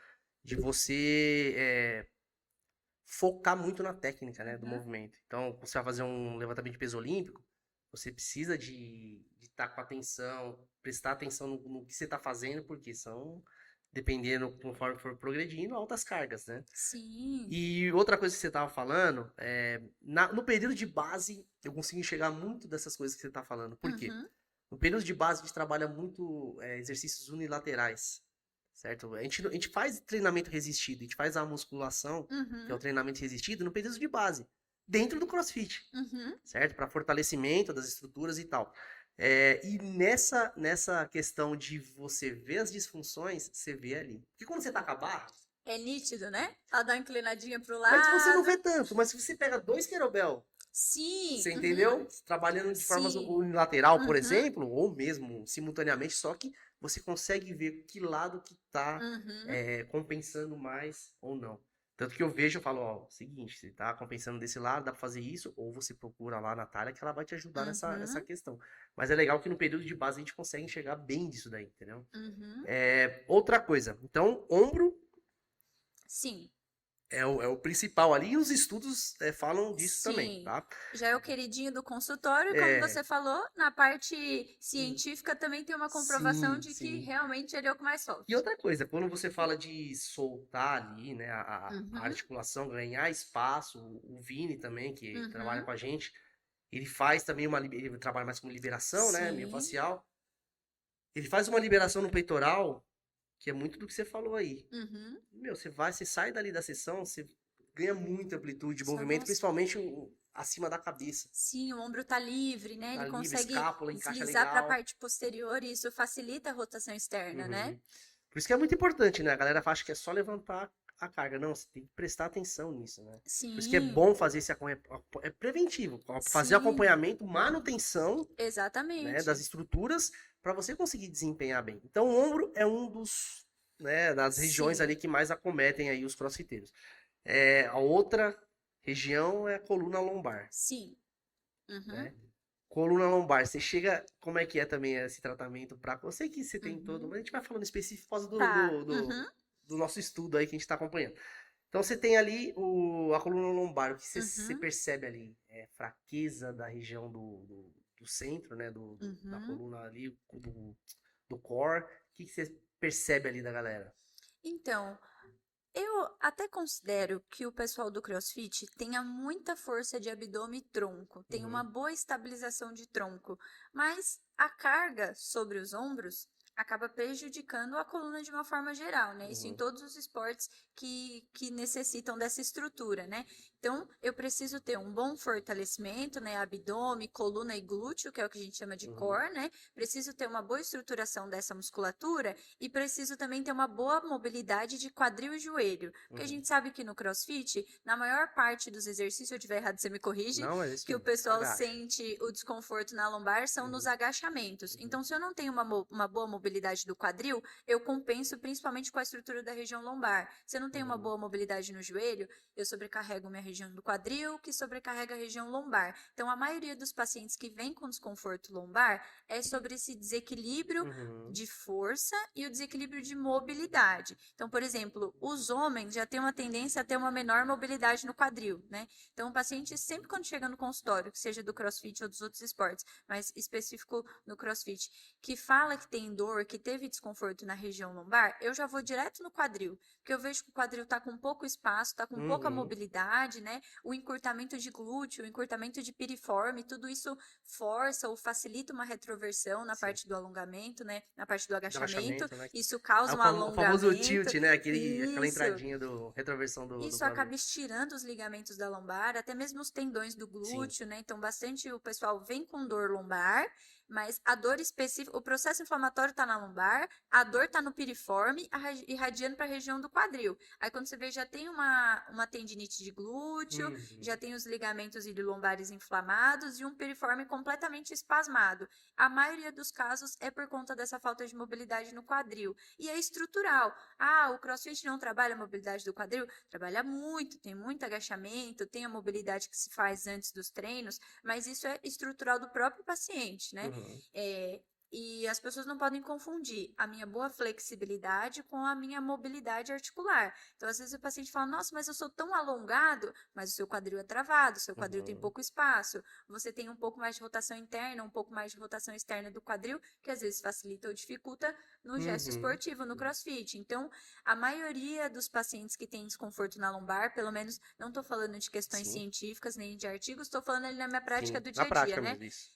de você focar muito na técnica, né, do uhum, movimento. Então, você vai fazer um levantamento de peso olímpico, você precisa de estar com atenção, prestar atenção no que você está fazendo, porque são, dependendo conforme for progredindo, altas cargas, né? sim. E outra coisa que você estava falando, no período de base, eu consigo enxergar muito dessas coisas que você está falando. Por quê? Uhum, No período de base, a gente trabalha muito exercícios unilaterais, certo? A gente faz treinamento resistido, a gente faz a musculação, que é o uhum, treinamento resistido, no período de base, dentro do CrossFit, uhum. certo? Para fortalecimento das estruturas e tal. E nessa questão de você ver as disfunções, você vê ali. Porque quando você tá com a barra, É nítido, né? Ela dá uma inclinadinha pro mas você não lado. vê tanto. Mas se você pega dois kettlebell, Sim, você uhum, entendeu? Trabalhando de forma sim, unilateral, por uhum, exemplo, ou mesmo simultaneamente, só que você consegue ver que lado que tá uhum, compensando mais ou não. Tanto que eu vejo, eu falo, ó, seguinte, você tá compensando desse lado, dá pra fazer isso, ou você procura lá a Natália que ela vai te ajudar nessa Uhum, questão. Mas é legal que no período de base a gente consegue enxergar bem disso daí, entendeu? uhum. Outra coisa, então, ombro Sim, é o principal ali, e os estudos falam disso também, sim. tá? Já é o queridinho do consultório, e como É, você falou, na parte científica também tem uma comprovação sim, de que sim. realmente ele é o que mais E sofre. outra coisa, quando você fala de soltar ali, né, a Uhum, articulação, ganhar espaço, o Vini também, que trabalha uhum. com a gente, ele faz também ele trabalha mais com liberação, né, Sim, miofascial. Ele faz uma liberação no peitoral, que é muito do que você falou aí. uhum. Meu, você sai dali da sessão, você ganha muita amplitude de Só, movimento, nossa, principalmente acima da cabeça. sim, o ombro tá livre, né? Ele Tá livre, consegue escápula, encaixa deslizar para a legal. parte posterior e isso facilita a rotação externa, né? Uhum. Por isso que é muito importante, né? A galera acha que é só levantar a carga. Não, você tem que prestar atenção nisso, né? Por isso que é Sim, bom fazer esse acompanhamento. É preventivo. Fazer sim, acompanhamento, manutenção, né, das exatamente. estruturas para você conseguir desempenhar bem. Então, o ombro é um dos, né, das regiões ali Sim, que mais acometem aí os crossfiteiros. A outra região é a coluna lombar, sim. Uhum, né? Coluna lombar, você chega. Como é que é também esse tratamento para. Eu sei que você tem todo, uhum. mas a gente vai falando específico por causa do, Tá. do, Uhum, do, do nosso estudo aí que a gente está acompanhando. Então você tem ali a coluna lombar, o que você uhum, percebe ali? É fraqueza da região do centro, né? Da uhum. coluna ali, do core. O que você percebe ali da galera? Então, eu até considero que o pessoal do CrossFit tenha muita força de abdômen e tronco, tem uma Uhum, boa estabilização de tronco, mas a carga sobre os ombros acaba prejudicando a coluna de uma forma geral, né? Isso em uhum, todos os esportes que necessitam dessa estrutura, né? Então, eu preciso ter um bom fortalecimento, né? Abdômen, coluna e glúteo, que é o que a gente chama de uhum, core, né? Preciso ter uma boa estruturação dessa musculatura e preciso também ter uma boa mobilidade de quadril e joelho. Porque a uhum. gente sabe que no CrossFit, na maior parte dos exercícios, se eu estiver errado, você me corrige, Não, é isso que o mesmo. pessoal Agacha. sente o desconforto na lombar são nos Uhum, agachamentos. uhum, Então, se eu não tenho uma boa mobilidade do quadril, eu compenso principalmente com a estrutura da região lombar. Se eu não tenho uma uhum, boa mobilidade no joelho, eu sobrecarrego minha região do quadril, que sobrecarrega a região lombar. Então, a maioria dos pacientes que vem com desconforto lombar é sobre esse desequilíbrio uhum. de força e o desequilíbrio de mobilidade. Então, por exemplo, os homens já têm uma tendência a ter uma menor mobilidade no quadril, né? Então, o paciente sempre quando chega no consultório, que seja do CrossFit ou dos outros esportes, mas específico no CrossFit, que fala que tem dor, que teve desconforto na região lombar, eu já vou direto no quadril, porque eu vejo que o quadril está com pouco espaço, está com pouca Uhum. mobilidade, né? O encurtamento de glúteo, o encurtamento de piriforme, tudo isso força ou facilita uma retroversão na Sim. parte do alongamento, né? Na parte do De agachamento. agachamento, né? Isso É causa o um o famoso alongamento. tilt, né? Aquela Isso. entradinha do retroversão do Isso quadril. acaba estirando os ligamentos da lombar, até mesmo os tendões do Sim. glúteo, né? Então, bastante o pessoal vem com dor lombar, mas a dor específica, o processo inflamatório está na lombar, a dor está no piriforme, irradiando para a região do quadril. Aí, quando você vê, já tem uma tendinite de glúteo, já Uhum. tem os ligamentos ilio-lombares inflamados e um piriforme completamente espasmado. A maioria dos casos é por conta dessa falta de mobilidade no quadril. E é estrutural. Ah, o CrossFit não trabalha a mobilidade do quadril? Trabalha muito, tem muito agachamento, tem a mobilidade que se faz antes dos treinos, mas isso é estrutural do próprio paciente, né? Uhum. É, e as pessoas não podem confundir a minha boa flexibilidade com a minha mobilidade articular. Então, às vezes o paciente fala: Nossa, mas eu sou tão alongado, mas o seu quadril é travado, o seu quadril tem Uhum. pouco espaço, você tem um pouco mais de rotação interna, um pouco mais de rotação externa do quadril, que às vezes facilita ou dificulta no gesto Uhum. esportivo, no crossfit. Então, a maioria dos pacientes que têm desconforto na lombar, pelo menos não estou falando de questões Sim. científicas nem de artigos, estou falando ali na minha prática Sim. do Na dia a dia, prática né? mesmo, isso.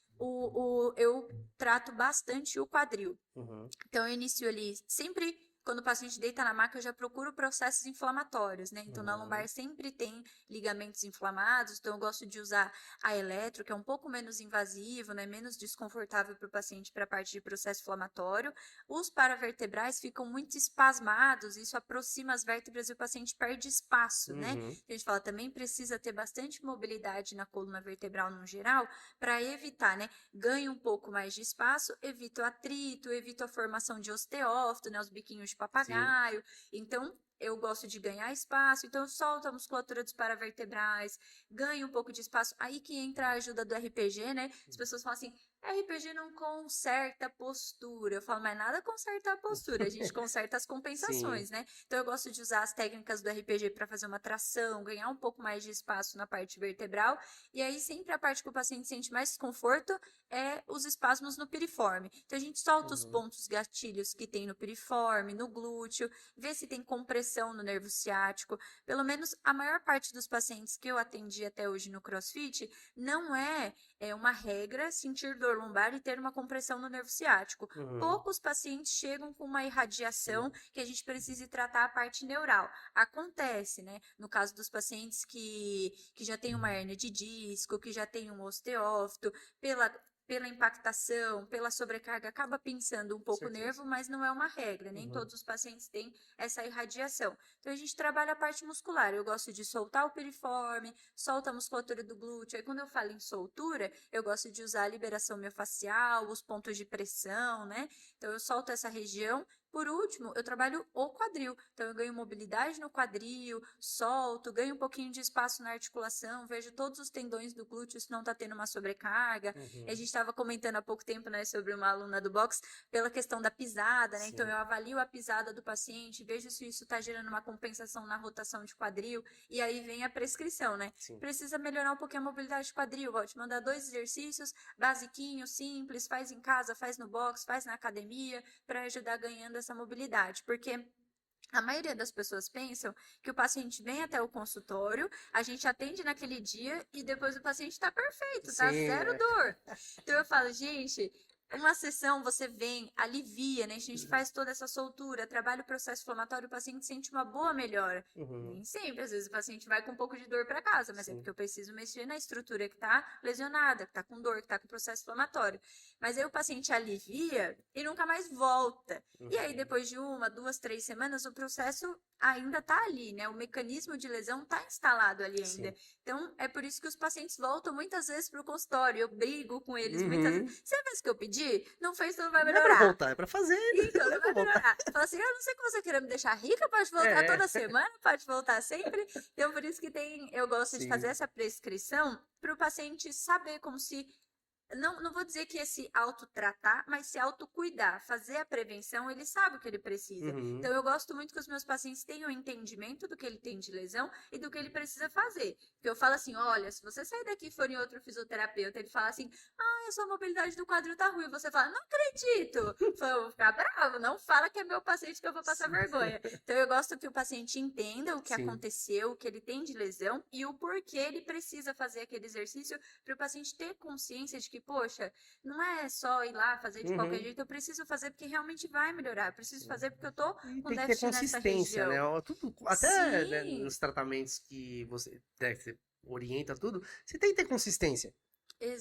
Eu trato bastante o quadril. Uhum. Então, eu inicio ali sempre. Quando o paciente deita na maca, eu já procuro processos inflamatórios, né? Então, na Uhum. lombar sempre tem ligamentos inflamados, então eu gosto de usar a eletro, que é um pouco menos invasivo, né? Menos desconfortável para o paciente para a parte de processo inflamatório. Os paravertebrais ficam muito espasmados, isso aproxima as vértebras e o paciente perde espaço, né? Uhum. A gente fala também precisa ter bastante mobilidade na coluna vertebral no geral para evitar, né? Ganha um pouco mais de espaço, evita o atrito, evita a formação de osteófito, né, os biquinhos de Sim. papagaio. Então, eu gosto de ganhar espaço, então eu solto a musculatura dos paravertebrais, ganho um pouco de espaço. Aí que entra a ajuda do RPG, né? As pessoas falam assim, RPG não conserta a postura. Eu falo, mas nada conserta a postura, a gente conserta as Sim. compensações, né? Então eu gosto de usar as técnicas do RPG para fazer uma tração, ganhar um pouco mais de espaço na parte vertebral, e aí sempre a parte que o paciente sente mais desconforto é os espasmos no piriforme. Então a gente solta os Uhum. pontos gatilhos que tem no piriforme, no glúteo, vê se tem compressão no nervo ciático. Pelo menos a maior parte dos pacientes que eu atendi até hoje no CrossFit não é uma regra sentir dor lombar e ter uma compressão no nervo ciático. Uhum. Poucos pacientes chegam com uma irradiação que a gente precise tratar a parte neural. Acontece, né? No caso dos pacientes que já têm uma hérnia de disco, que já têm um osteófito, pela impactação, pela sobrecarga, acaba pinçando um pouco o Certeza. nervo, mas não é uma regra, nem Uhum. todos os pacientes têm essa irradiação. Então a gente trabalha a parte muscular. Eu gosto de soltar o piriforme, solta a musculatura do glúteo. Aí quando eu falo em soltura, eu gosto de usar a liberação miofascial, os pontos de pressão, né? Então eu solto essa região. Por último, eu trabalho o quadril. Então eu ganho mobilidade no quadril, solto, ganho um pouquinho de espaço na articulação, vejo todos os tendões do glúteo se não está tendo uma sobrecarga. A Uhum. gente estava comentando há pouco tempo, né, sobre uma aluna do box, pela questão da pisada, né? Então Sim. eu avalio a pisada do paciente, vejo se isso está gerando uma compensação na rotação de quadril, e aí vem a prescrição, né? Sim. Precisa melhorar um pouquinho a mobilidade de quadril, vou te mandar 2 exercícios basiquinhos, simples, faz em casa, faz no box, faz na academia, para ajudar ganhando essa mobilidade, porque a maioria das pessoas pensam que o paciente vem até o consultório, a gente atende naquele dia e depois o paciente está perfeito, tá Sim. zero dor. Então eu falo, gente, uma sessão você vem, alivia, né? A gente faz toda essa soltura, trabalha o processo inflamatório, o paciente sente uma boa melhora. Uhum. Nem sempre, às vezes o paciente vai com um pouco de dor para casa, mas é Sim. porque eu preciso mexer na estrutura que está lesionada, que está com dor, que está com processo inflamatório. Mas aí o paciente alivia e nunca mais volta. E aí, Uhum. depois de 1, 2, 3 semanas, o processo ainda está ali, né? O mecanismo de lesão está instalado ali ainda. Sim. Então, é por isso que os pacientes voltam muitas vezes para o consultório. Eu brigo com eles muitas vezes. Uhum. Você fez o que eu pedi? Não fez, então não vai Não é pra melhorar. voltar, é pra fazer. Então, Não não é pra vai voltar. melhorar. Fala assim, a não ser que você queira me deixar rica, pode voltar É. toda semana, pode voltar sempre. Então, por isso que eu gosto de fazer Sim. essa prescrição para o paciente saber como se não vou dizer que é se autotratar, mas se autocuidar, fazer a prevenção, ele sabe o que ele precisa. Uhum. Então, eu gosto muito que os meus pacientes tenham entendimento do que ele tem de lesão e do que ele precisa fazer. Porque eu falo assim, olha, se você sair daqui e for em outro fisioterapeuta, ele fala assim, ah, a sua mobilidade do quadril tá ruim. Você fala, não acredito. Eu falo, eu vou ficar bravo, não fala que é meu paciente que eu vou passar Sim. vergonha. Então, eu gosto que o paciente entenda o que Sim. aconteceu, o que ele tem de lesão e o porquê ele precisa fazer aquele exercício para o paciente ter consciência de que, poxa, não é só ir lá fazer de qualquer Uhum. jeito, eu preciso fazer porque realmente vai melhorar. Eu preciso Sim. fazer porque eu tô E com tem que ter déficit nessa consistência, né? região. Tudo, até, né, Sim, nos tratamentos que você orienta tudo, você tem que ter consistência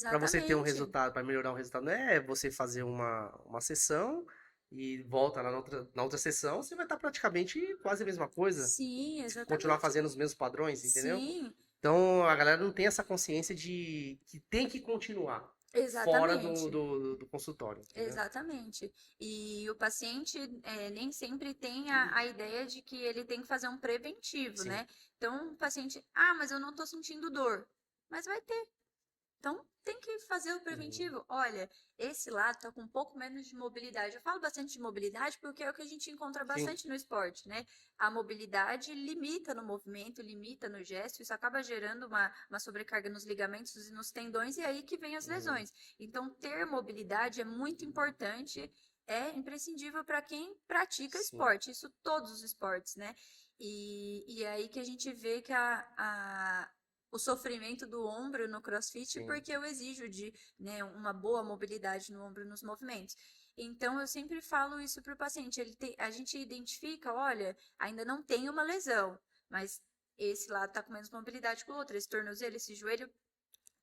para você ter um exatamente. resultado, para melhorar um resultado. Não é você fazer uma sessão e volta na outra sessão, você vai estar praticamente quase a mesma coisa. Sim, Se continuar exatamente. fazendo os mesmos padrões, entendeu? Sim, Então a galera não tem essa consciência de que tem que continuar fora do, exatamente. do, do consultório, entendeu? Exatamente. E o paciente nem sempre tem a ideia de que ele tem que fazer um preventivo, Sim. né? Então, o paciente, ah, mas eu não tô sentindo dor. Mas vai ter. Então, tem que fazer o Uhum. preventivo. Olha, esse lado tá com um pouco menos de mobilidade. Eu falo bastante de mobilidade porque é o que a gente encontra Sim. bastante no esporte, né? A mobilidade limita no movimento, limita no gesto, isso acaba gerando uma sobrecarga nos ligamentos e nos tendões, e é aí que vem as Uhum. lesões. Então, ter mobilidade é muito importante, é imprescindível para quem pratica Sim. esporte, isso todos os esportes, né? E é aí que a gente vê que o sofrimento do ombro no CrossFit, Sim. porque eu exijo de, né, uma boa mobilidade no ombro nos movimentos. Então, eu sempre falo isso para o paciente. A gente identifica, olha, ainda não tem uma lesão, mas esse lado está com menos mobilidade que o outro, esse tornozelo, esse joelho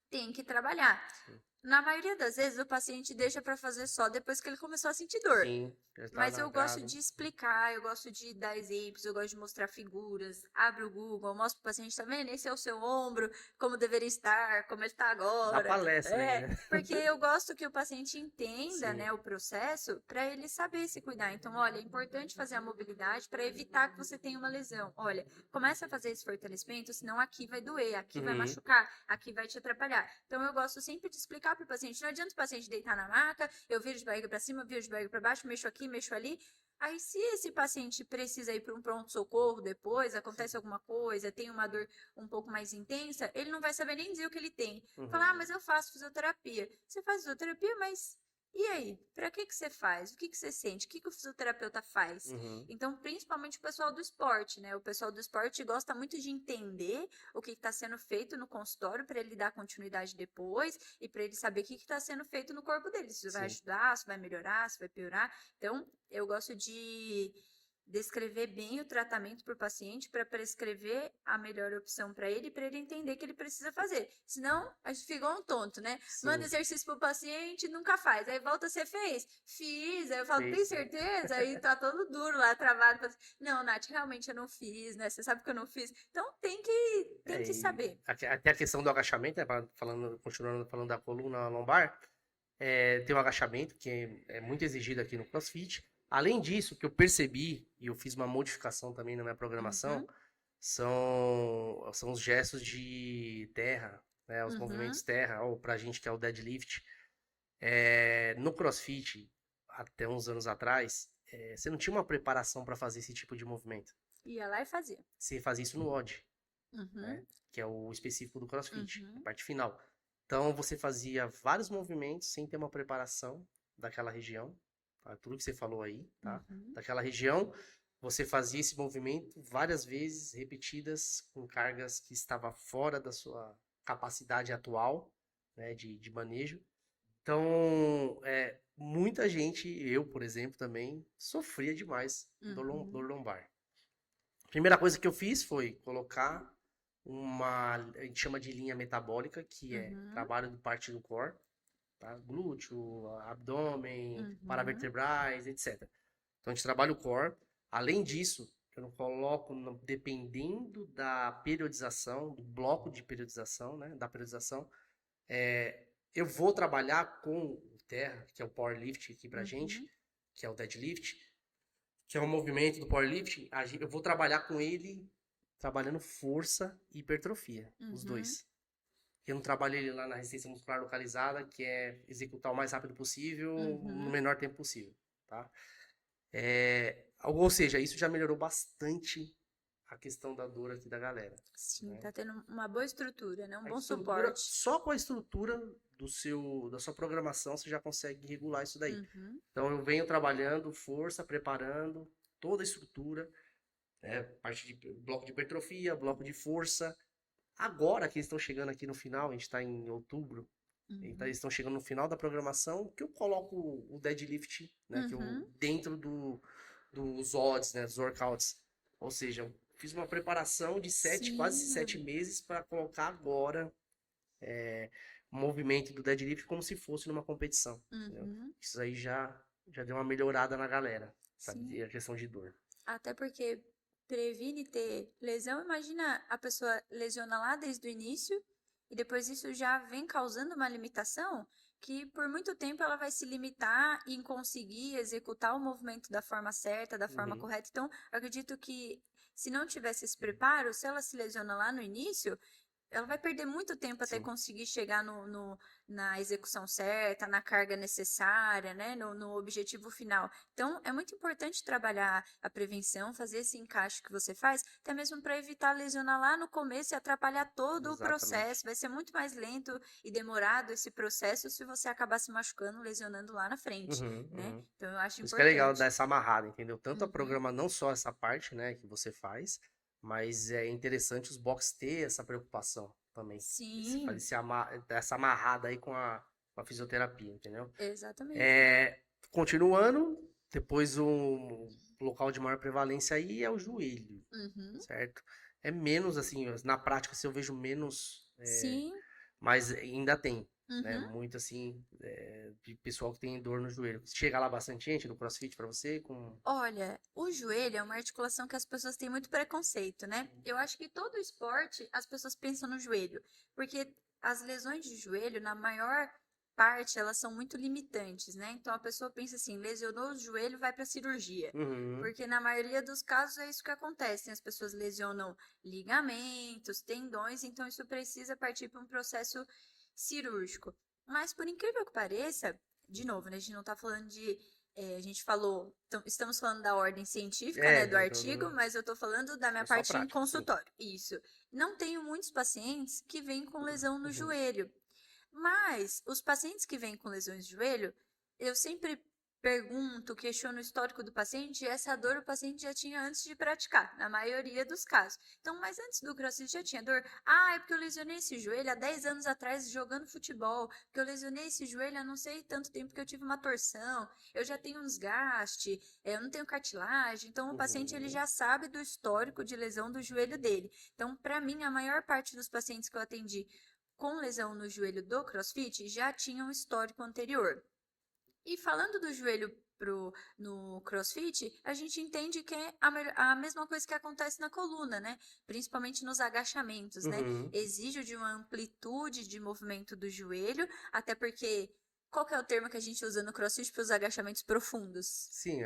tem que trabalhar. Sim. Na maioria das vezes, o paciente deixa para fazer só depois que ele começou a sentir dor. Sim, já tá Mas eu gosto navegado. de explicar, eu gosto de dar exemplos, eu gosto de mostrar figuras. Abre o Google, mostra pro paciente, tá vendo? Esse é o seu ombro, como deveria estar, como ele tá Dá agora. palestra aí, né? Porque eu gosto que o paciente entenda, Sim. né, o processo para ele saber se cuidar. Então, olha, é importante fazer a mobilidade para evitar que você tenha uma lesão. Olha, começa a fazer esse fortalecimento, senão aqui vai doer, aqui vai Uhum. machucar, aqui vai te atrapalhar. Então, eu gosto sempre de explicar para o paciente. Não adianta o paciente deitar na maca, eu viro de barriga para cima, viro de barriga para baixo, mexo aqui, mexo ali. Aí, se esse paciente precisa ir para um pronto-socorro depois, acontece alguma coisa, tem uma dor um pouco mais intensa, ele não vai saber nem dizer o que ele tem. Falar, ah, Uhum. mas eu faço fisioterapia. Você faz fisioterapia, mas e aí? Pra que você faz? O que você sente? O que o fisioterapeuta faz? Uhum. Então, principalmente o pessoal do esporte, né? O pessoal do esporte gosta muito de entender o que está sendo feito no consultório para ele dar continuidade depois e para ele saber o que está sendo feito no corpo dele. Se vai Sim. ajudar, se vai melhorar, se vai piorar. Então, eu gosto de descrever bem o tratamento para o paciente para prescrever a melhor opção para ele entender que ele precisa fazer. Senão, a gente fica um tonto, né? Manda Sim. exercício pro paciente, nunca faz. Aí volta, você fez? Fiz. Aí eu falo, tem Fez. certeza? Aí tá todo duro lá, travado. Não, Nath, realmente eu não fiz, né? Você sabe que eu não fiz. Então tem que saber. Até a questão do agachamento, né? Continuando falando da coluna lombar, tem um agachamento que é muito exigido aqui no CrossFit. Além disso, que eu percebi, e eu fiz uma modificação também na minha programação, Uhum, são os gestos de terra, né? Os uhum, movimentos terra, ou pra gente que é o deadlift. No CrossFit, até uns anos atrás, você não tinha uma preparação para fazer esse tipo de movimento. ia lá e fazia. Você fazia isso no odd, Uhum, né? Que é o específico do CrossFit, a uhum, parte final. Então você fazia vários movimentos sem ter uma preparação daquela região, tá? Tudo que você falou aí, tá? uhum, Daquela região, você fazia esse movimento várias vezes, repetidas, com cargas que estava fora da sua capacidade atual, né, de manejo. Então, muita gente, eu, por exemplo, também, sofria demais dor uhum, lombar. A primeira coisa que eu fiz foi colocar a gente chama de linha metabólica, que é uhum, trabalho de parte do core, tá? Glúteo, abdômen, uhum, paravertebrais, etc. Então a gente trabalha o core. Além disso, eu não coloco, dependendo da periodização, do bloco de periodização, né? Da periodização, eu vou trabalhar com o terra, que é o powerlift aqui pra gente, uhum, que é o deadlift, que é um movimento do powerlifting. Eu vou trabalhar com ele trabalhando força e hipertrofia, os uhum, dois. Eu não trabalho ele lá na resistência muscular localizada, que é executar o mais rápido possível, no uhum. menor tempo possível, tá? Ou seja, isso já melhorou bastante a questão da dor aqui da galera, Sim, né? tá tendo uma boa estrutura, né? Um A bom estrutura, suporte. só com a estrutura da sua programação, você já consegue regular isso daí. Uhum, Então eu venho trabalhando força, preparando toda a estrutura, né? Parte de bloco de hipertrofia, bloco de força. Agora que eles estão chegando aqui no final, a gente está em outubro, então uhum, eles estão chegando no final da programação, que eu coloco o deadlift, né? Que eu, uhum. dentro dos odds, né? Dos workouts. Ou seja, eu fiz uma preparação de quase sete Sim. meses para colocar agora o movimento do deadlift como se fosse numa competição. Entendeu? Uhum, Isso aí já deu uma melhorada na galera, sabe? sim. E a questão de dor. Até porque previne ter lesão. Imagina a pessoa lesiona lá desde o início e depois isso já vem causando uma limitação que por muito tempo ela vai se limitar em conseguir executar o movimento da forma certa, da forma Uhum. correta. Então, eu acredito que se não tivesse esse preparo, se ela se lesiona lá no início, ela vai perder muito tempo até Sim, conseguir chegar na execução certa, na carga necessária, né? No objetivo final. Então, é muito importante trabalhar a prevenção, fazer esse encaixe que você faz, até mesmo para evitar lesionar lá no começo e atrapalhar todo o exatamente. processo. Vai ser muito mais lento e demorado esse processo se você acabar se machucando, lesionando lá na frente, Uhum, né? uhum. Então, eu acho Por isso que é legal dar importante. essa amarrada, entendeu? Tanto a Uhum. programa, não só essa parte, né, que você faz, mas é interessante os box ter essa preocupação também. Sim, Essa amarrada aí com a fisioterapia, entendeu? exatamente. É, continuando, depois o local de maior prevalência aí é o joelho, Uhum. certo? É menos assim, na prática, se eu vejo menos, Sim. mas ainda tem. né? Uhum. Muito assim, de pessoal que tem dor no joelho. Chega lá bastante gente no CrossFit pra você? Olha, o joelho é uma articulação que as pessoas têm muito preconceito, né? Eu acho que todo esporte as pessoas pensam no joelho, porque as lesões de joelho, na maior parte, elas são muito limitantes, né? Então a pessoa pensa assim, lesionou o joelho, vai para cirurgia. Uhum, Porque na maioria dos casos é isso que acontece, as pessoas lesionam ligamentos, tendões, então isso precisa partir para um processo cirúrgico. Mas por incrível que pareça, de novo, né, a gente não está falando de a gente falou, estamos falando da ordem científica, né, do artigo, mas eu estou falando da minha é só parte em prática, sim. consultório. Isso. Não tenho muitos pacientes que vêm com lesão no Uhum. joelho, mas os pacientes que vêm com lesões de joelho, eu sempre pergunto, questiono o histórico do paciente, e essa dor o paciente já tinha antes de praticar, na maioria dos casos. Então, mas antes do CrossFit já tinha dor? Ah, é porque eu lesionei esse joelho há 10 anos atrás jogando futebol, porque eu lesionei esse joelho há não sei tanto tempo que eu tive uma torção, eu já tenho um desgaste, eu não tenho cartilagem. Então, o paciente ele Uhum. já sabe do histórico de lesão do joelho dele. Então, para mim, a maior parte dos pacientes que eu atendi com lesão no joelho do CrossFit já tinham um histórico anterior. E falando do joelho no CrossFit, a gente entende que é a mesma coisa que acontece na coluna, né? Principalmente nos agachamentos, né? Uhum. Exige de uma amplitude de movimento do joelho, até porque qual que é o termo que a gente usa no CrossFit para os agachamentos profundos? Sim,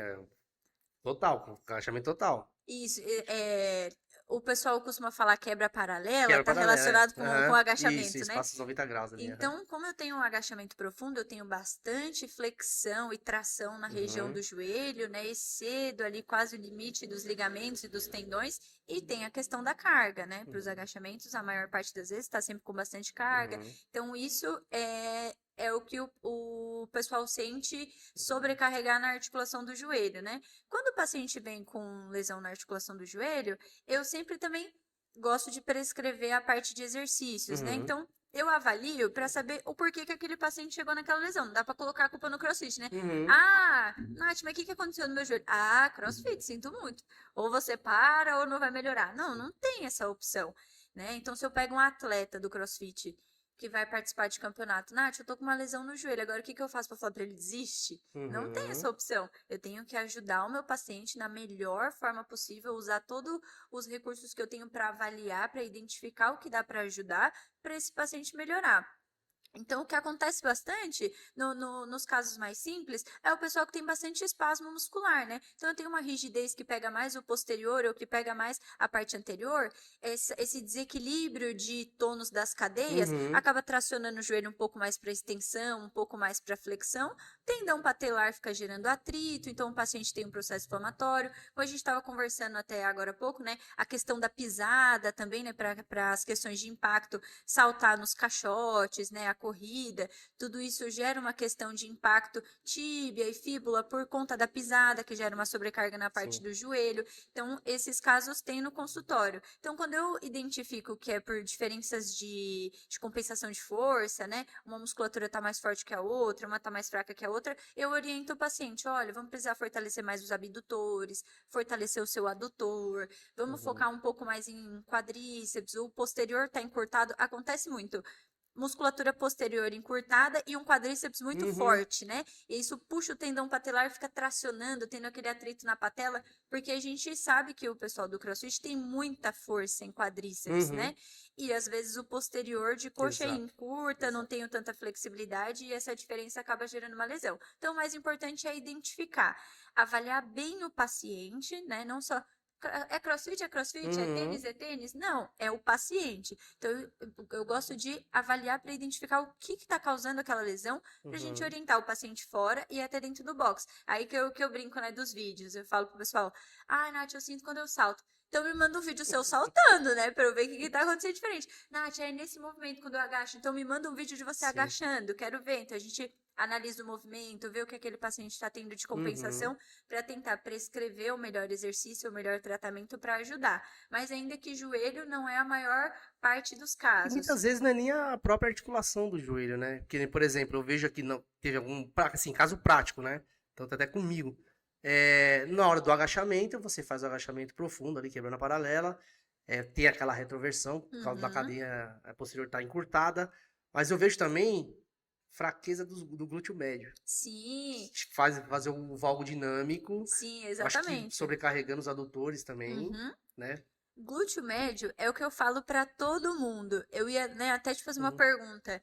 total, agachamento total. Isso, o pessoal costuma falar quebra paralela, Quebra está paralela, relacionado com aham. Isso, agachamento, isso, né? passa os 90 graus ali, aham. Então, como eu tenho um agachamento profundo, eu tenho bastante flexão e tração na região Uhum. do joelho, né? Excedo ali quase o limite dos ligamentos e dos tendões. E tem a questão da carga, né? Para os Uhum. agachamentos, a maior parte das vezes está sempre com bastante carga. Uhum. Então, isso é o que o pessoal sente sobrecarregar na articulação do joelho, né? Quando o paciente vem com lesão na articulação do joelho, eu sempre também gosto de prescrever a parte de exercícios, né? Uhum. Então, eu avalio para saber o porquê que aquele paciente chegou naquela lesão. Não dá para colocar a culpa no CrossFit, né? Uhum. Ah, Nath, mas o que aconteceu no meu joelho? Ah, CrossFit, sinto muito. Ou você para ou não vai melhorar. Não, Sim. não tem essa opção, né? Então, se eu pego um atleta do CrossFit que vai participar de campeonato, Nath, eu tô com uma lesão no joelho, agora o que eu faço para falar para ele desiste? Não tem essa Uhum. opção. Eu tenho que ajudar o meu paciente na melhor forma possível, usar todos os recursos que eu tenho para avaliar, para identificar o que dá para ajudar, para esse paciente melhorar. Então, o que acontece bastante nos casos mais simples é o pessoal que tem bastante espasmo muscular, né? Então, eu tenho uma rigidez que pega mais o posterior ou que pega mais a parte anterior. Esse desequilíbrio de tônus das cadeias Uhum. acaba tracionando o joelho um pouco mais para extensão, um pouco mais para flexão. Tendão patelar fica gerando atrito, então o paciente tem um processo inflamatório. Como a gente estava conversando até agora há pouco, né? A questão da pisada também, né? Para as questões de impacto, saltar nos caixotes, né? A corrida, tudo isso gera uma questão de impacto tíbia e fíbula por conta da pisada, que gera uma sobrecarga na parte Sim. do joelho. Então, esses casos tem no consultório. Então, quando eu identifico que é por diferenças de compensação de força, né? Uma musculatura está mais forte que a outra, uma está mais fraca que a outra, eu oriento o paciente: olha, vamos precisar fortalecer mais os abdutores, fortalecer o seu adutor, vamos Uhum. focar um pouco mais em quadríceps, o posterior está encurtado, acontece muito musculatura posterior encurtada e um quadríceps muito Uhum. forte, né? E isso puxa o tendão patelar, fica tracionando, tendo aquele atrito na patela, porque a gente sabe que o pessoal do CrossFit tem muita força em quadríceps, né? Uhum. E às vezes o posterior de coxa é Exato. encurta, não tem tanta flexibilidade e essa diferença acaba gerando uma lesão. Então, o mais importante é identificar, avaliar bem o paciente, né? Não só é CrossFit, é CrossFit, é Uhum. tênis, é tênis? Não, é o paciente. Então, eu gosto de avaliar para identificar o que está causando aquela lesão, para a gente Uhum. orientar o paciente fora e até dentro do box. Aí que eu brinco, né, dos vídeos. Eu falo pro pessoal: ah, Nath, eu sinto quando eu salto. Então me manda um vídeo seu saltando, né? Pra eu ver o que tá acontecendo diferente. Nath, é nesse movimento quando eu agacho. Então me manda um vídeo de você Sim. agachando. Quero ver. Então a gente analisa o movimento, vê o que aquele paciente está tendo de Uhum. compensação para tentar prescrever o melhor exercício, o melhor tratamento para ajudar. Mas ainda que joelho não é a maior parte dos E casos. muitas vezes não é nem a própria articulação do joelho, né? Porque, por exemplo, eu vejo aqui, não, teve algum, assim, caso prático, né? Tanto até comigo. Na hora do agachamento, você faz o agachamento profundo ali, quebrando a paralela. Tem aquela retroversão, por causa da Uhum, cadeia posterior estar encurtada. Mas eu vejo também fraqueza do glúteo médio. Sim, Fazer o valgo dinâmico. sim, Acho que exatamente. sobrecarregando os adutores também, Uhum. né? Glúteo médio é o que eu falo pra todo mundo. Eu ia, né, até te fazer uma Uhum. pergunta.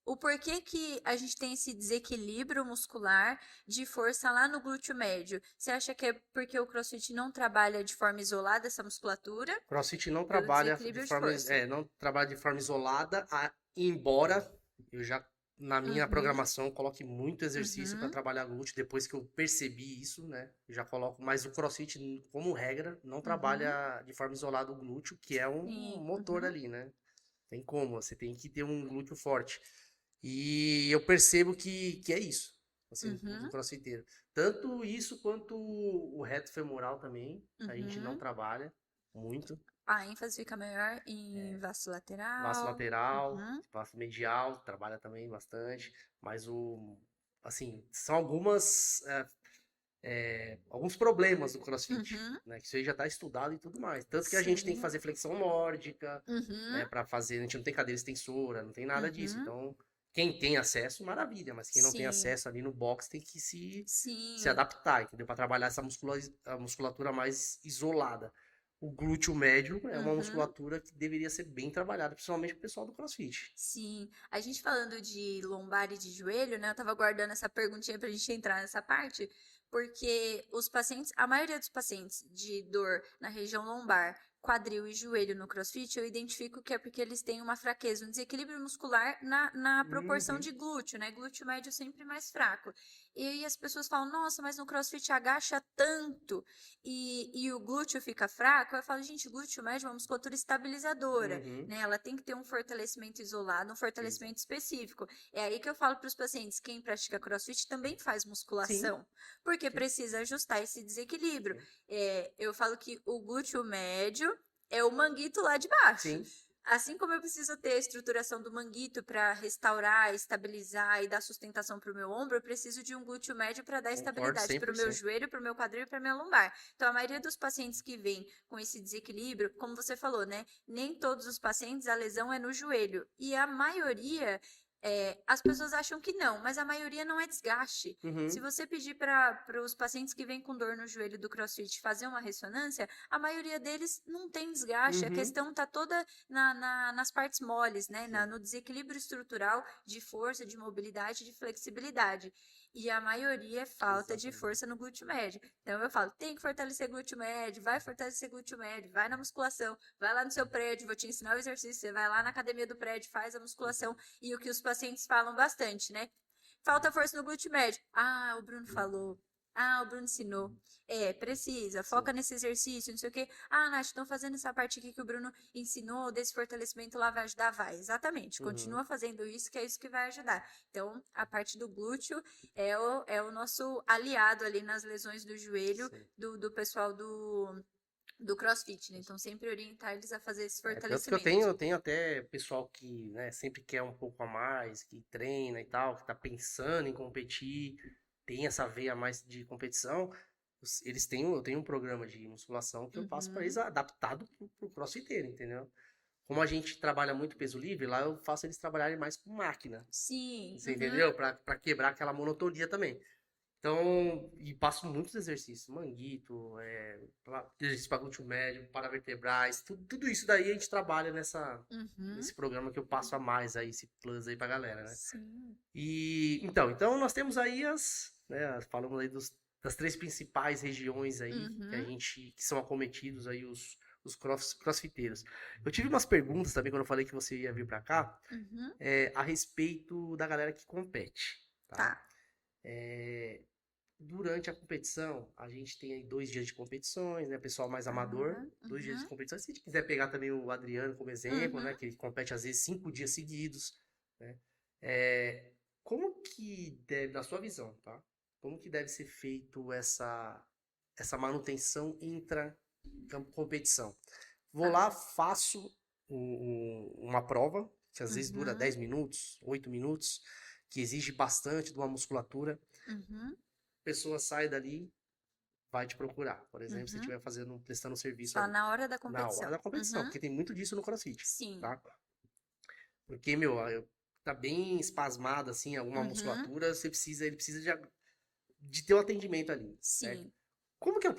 O porquê que a gente tem esse desequilíbrio muscular de força lá no glúteo médio? Você acha que é porque o CrossFit não trabalha de forma isolada essa musculatura? CrossFit não Pelo trabalha de desequilíbrio de forma, força. não trabalha de forma isolada, embora eu já na minha Uhum, programação coloque muito exercício para uhum, trabalhar glúteo depois que eu percebi isso, né? Eu já coloco, mas o CrossFit como regra não uhum. trabalha de forma isolada o glúteo, que é um Sim, motor uhum, ali, né? Tem como, você tem que ter um glúteo forte. E eu percebo que é isso, assim, do uhum, crossfiteiro. Tanto isso quanto o reto femoral também, a gente não uhum. trabalha muito. A ênfase fica maior em vasto Vasto lateral. lateral, Uhum, vasto medial, trabalha também bastante. Mas assim, são alguns problemas do crossfit, uhum. né? Que isso aí já está estudado e tudo mais. Tanto que a gente tem que Sim. fazer flexão nórdica, Uhum, né, para fazer, a gente não tem cadeira extensora, não tem nada disso. uhum. Então, quem tem acesso, maravilha, mas quem não tem Sim, acesso ali no box tem que se sim. adaptar, entendeu? Para trabalhar a musculatura mais isolada. O glúteo médio é uma Uhum, musculatura que deveria ser bem trabalhada, principalmente o pessoal do CrossFit. sim. A gente falando de lombar e de joelho, né? Eu tava guardando essa perguntinha pra gente entrar nessa parte, porque os pacientes, a maioria dos pacientes de dor na região lombar, quadril e joelho no CrossFit, eu identifico que é porque eles têm uma fraqueza, um desequilíbrio muscular na proporção Uhum. de glúteo, né? Glúteo médio sempre mais fraco. E aí as pessoas falam, nossa, mas no CrossFit agacha tanto e o glúteo fica fraco. Eu falo, gente, glúteo médio é uma musculatura estabilizadora, Uhum. né? Ela tem que ter um fortalecimento isolado, um Exato. fortalecimento específico. É aí que eu falo para os pacientes, quem pratica CrossFit também faz Sim, musculação, porque sim, precisa ajustar esse desequilíbrio. sim. Eu falo que o glúteo médio é o manguito lá de baixo. Sim, Assim como eu preciso ter a estruturação do manguito para restaurar, estabilizar e dar sustentação para o meu ombro, eu preciso de um glúteo médio para dar concordo estabilidade para o meu 100%. joelho, para o meu quadril e para a minha lombar. Então, a maioria dos pacientes que vêm com esse desequilíbrio, como você falou, né? Nem todos os pacientes a lesão é no joelho. E a maioria, as pessoas acham que não, mas a maioria não é desgaste. Se Uhum. você pedir para os pacientes que vêm com dor no joelho do CrossFit fazer uma ressonância, a maioria deles não tem desgaste. A Uhum. questão está toda nas partes moles, né? Sim. No desequilíbrio estrutural de força, de mobilidade, de flexibilidade. E a maioria é falta de Exatamente. força no glúteo médio. Então eu falo, tem que fortalecer glúteo médio, vai fortalecer glúteo médio, vai na musculação, vai lá no seu prédio, vou te ensinar o exercício, você vai lá na academia do prédio, faz a musculação. E o que os pacientes falam bastante, né? Falta força no glúteo médio. Ah, o Bruno Uhum. falou. Ah, o Bruno ensinou. Precisa, Sim. foca nesse exercício, não sei o quê. Ah, Nath, estão fazendo essa parte aqui que o Bruno ensinou, desse fortalecimento lá vai ajudar? Vai, exatamente. Uhum. Continua fazendo isso, que é isso que vai ajudar. Então, a parte do glúteo é o nosso aliado ali nas lesões do joelho Sim. do pessoal do CrossFit, né? Então, sempre orientar eles a fazer esse Tanto que fortalecimento. eu tenho até pessoal que, né, sempre quer um pouco a mais, que treina e tal, que tá pensando em competir, tem essa veia mais de competição. Eu tenho um programa de musculação que eu passo para eles Uhum. adaptado pro crossfiteiro, entendeu? Como a gente trabalha muito peso livre, lá eu faço eles trabalharem mais com máquina. Sim. Você Uhum. entendeu? Pra quebrar aquela monotonia também. Então, e passo muitos exercícios, manguito, exercício para glúteo médio, paravertebrais, tudo isso daí a gente trabalha Uhum. nesse programa que eu passo a mais aí, esse plus aí pra galera, né? Sim. E então nós temos aí falamos aí das três principais regiões aí Uhum. que são acometidos aí os crossfiteiros. Eu tive umas perguntas também quando eu falei que você ia vir pra cá, Uhum. a respeito da galera que compete, Tá. tá? Durante a competição, a gente tem aí 2 dias de competições, né? Pessoal mais amador, Tá. 2 dias de Uhum. competição. Se a gente quiser pegar também o Adriano como exemplo, Uhum. né? Que ele compete às vezes 5 dias seguidos, né? É, como que deve, na sua visão, tá? Como que deve ser feito essa manutenção intra-competição? Vou Tá. lá, faço uma prova, que às vezes dura Uhum. 10 minutos, 8 minutos, que exige bastante de uma musculatura. Uhum. A pessoa sai dali, vai te procurar. Por exemplo, se você Uhum. estiver prestando um serviço Só ali, na hora da na hora competição. da competição, Uhum. porque tem muito disso no CrossFit, Sim. tá? Porque, meu, tá bem espasmado, assim, alguma Uhum, musculatura, ele precisa de ter o atendimento ali, certo? sim. Como que é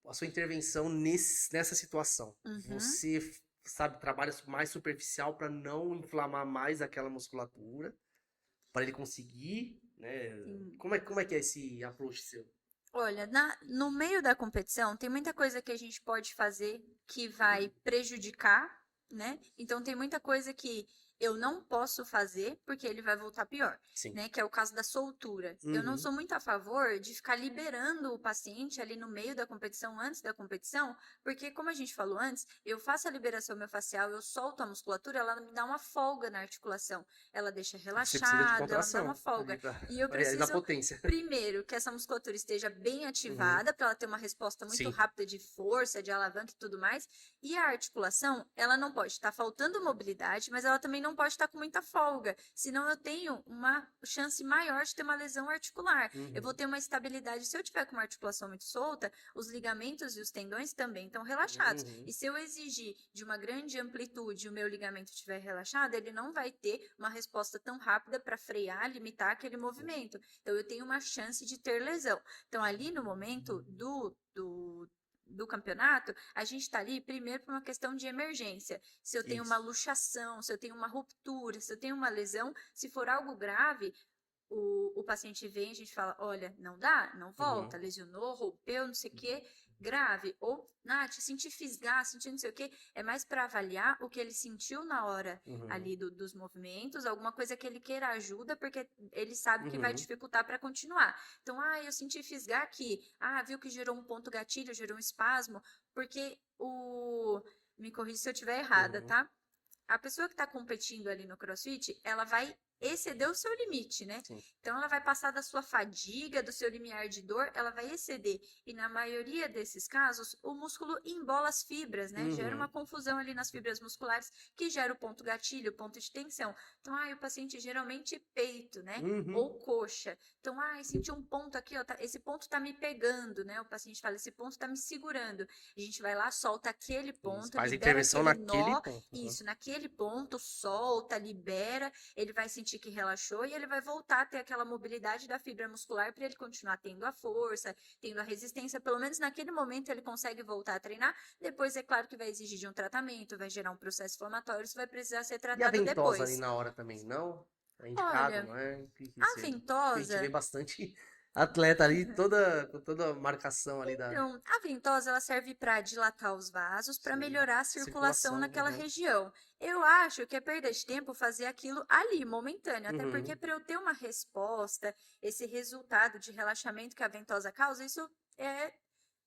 a sua intervenção nessa situação? Uhum, Você, sabe, trabalha mais superficial para não inflamar mais aquela musculatura, para ele conseguir, né? sim. Como é que é esse approach seu? Olha, no meio da competição, tem muita coisa que a gente pode fazer que vai prejudicar, né? Então, tem muita coisa que eu não posso fazer porque ele vai voltar pior, Sim. né? Que é o caso da soltura. Eu não Uhum. sou muito a favor de ficar liberando o paciente ali no meio da competição, antes da competição, porque, como a gente falou antes, eu faço a liberação miofascial, eu solto a musculatura, ela me dá uma folga na articulação. Ela deixa Você precisa de relaxado, ela me dá uma contração ali folga. E eu pra realizar preciso potência. primeiro, que essa musculatura esteja bem Uhum. ativada, para ela ter uma resposta muito Sim. rápida de força, de alavanca e tudo mais. E a articulação, ela não pode estar faltando mobilidade, mas ela também não pode estar com muita folga. Senão eu tenho uma chance maior de ter uma lesão articular. Eu vou Uhum. ter uma estabilidade. Se eu tiver com uma articulação muito solta, os ligamentos e os tendões também estão relaxados. Uhum. E se eu exigir de uma grande amplitude o meu ligamento estiver relaxado, ele não vai ter uma resposta tão rápida para frear, limitar aquele movimento. Então, eu tenho uma chance de ter lesão. Então, ali no momento do campeonato, a gente está ali primeiro por uma questão de emergência. Se eu tenho uma Isso. luxação, se eu tenho uma ruptura, se eu tenho uma lesão, se for algo grave, o paciente vem, a gente fala, olha, não dá, não Uhum. volta, lesionou, rompeu, não sei o que, grave. Ou, Nath, senti fisgar, senti não sei o que, é mais para avaliar o que ele sentiu na hora Uhum. ali dos movimentos, alguma coisa que ele queira ajuda, porque ele sabe que vai Uhum. dificultar para continuar. Então, eu senti fisgar aqui, viu que gerou um ponto gatilho, gerou um espasmo, porque me corrija se eu estiver errada, Uhum. tá? A pessoa que está competindo ali no CrossFit, ela vai exceder o seu limite, né? Sim. Então ela vai passar da sua fadiga, do seu limiar de dor, ela vai exceder. E na maioria desses casos, o músculo embola as fibras, né? Gera uma Uhum. confusão ali nas fibras musculares, que gera o ponto gatilho, o ponto de tensão. Então, o paciente geralmente peito, né? Uhum. Ou coxa. Então, senti um ponto aqui, ó, esse ponto tá me pegando, né? O paciente fala, esse ponto tá me segurando. A gente vai lá, solta aquele Isso. ponto, Faz a libera intervenção aquele naquele nó, ponto. Uhum. isso, naquele ponto, solta, libera, ele vai sentir que relaxou e ele vai voltar a ter aquela mobilidade da fibra muscular para ele continuar tendo a força, tendo a resistência, pelo menos naquele momento ele consegue voltar a treinar. Depois, é claro que vai exigir de um tratamento, vai gerar um processo inflamatório, isso vai precisar ser E a tratado ventosa ali depois. na hora também, não? É indicado, Olha, não é? a Porque a gente vê ventosa. bastante atleta ali, com toda a marcação ali da. Então, a ventosa ela serve para dilatar os vasos, para Sim. melhorar a circulação Circulação. naquela Uhum. região. Eu acho que é perda de tempo fazer aquilo ali, momentâneo, até porque Uhum. para eu ter uma resposta, esse resultado de relaxamento que a ventosa causa, isso é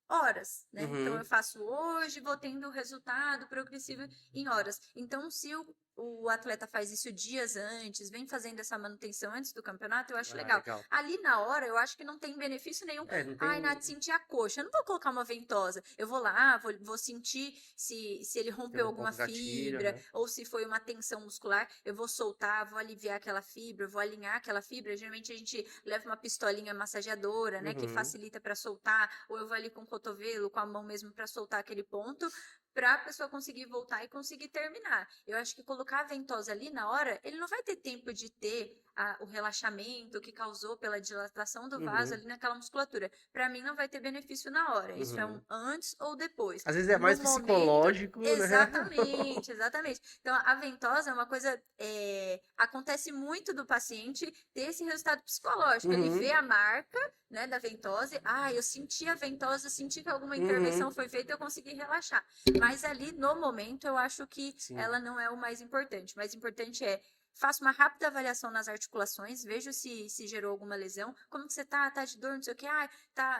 horas, né? Então eu Uhum. faço hoje, vou tendo o resultado progressivo em horas. Então, se o atleta faz isso dias antes, vem fazendo essa manutenção antes do campeonato, eu acho Ah, legal. legal. Ali na hora, eu acho que não tem benefício nenhum. É, não Ai, tem. Nath, senti a coxa. Eu não vou colocar uma ventosa. Eu vou lá, vou sentir se ele Tem rompeu um alguma ponto gatilho, fibra né? ou se foi uma tensão muscular. Eu vou soltar, vou aliviar aquela fibra, vou alinhar aquela fibra. Geralmente a gente leva uma pistolinha massageadora, né, que Uhum. facilita para soltar, ou eu vou ali com o cotovelo, com a mão mesmo para soltar aquele ponto, para a pessoa conseguir voltar e conseguir terminar. Eu acho que colocar a ventosa ali na hora, ele não vai ter tempo de ter o relaxamento que causou pela dilatação do vaso Uhum. ali naquela musculatura. Para mim, não vai ter benefício na hora. Isso é um Uhum. antes ou depois. Às vezes é No mais momento, psicológico, né? exatamente, exatamente. Então, a ventosa é uma coisa. Acontece muito do paciente ter esse resultado psicológico. Ele vê Uhum. a marca, né, da ventose. Eu senti a ventosa, senti que alguma intervenção Uhum. foi feita, eu consegui relaxar. Mas ali no momento eu acho que Sim. ela não é o mais importante. O mais importante é faço uma rápida avaliação nas articulações, vejo se gerou alguma lesão. Como que você tá? Tá de dor, não sei o que.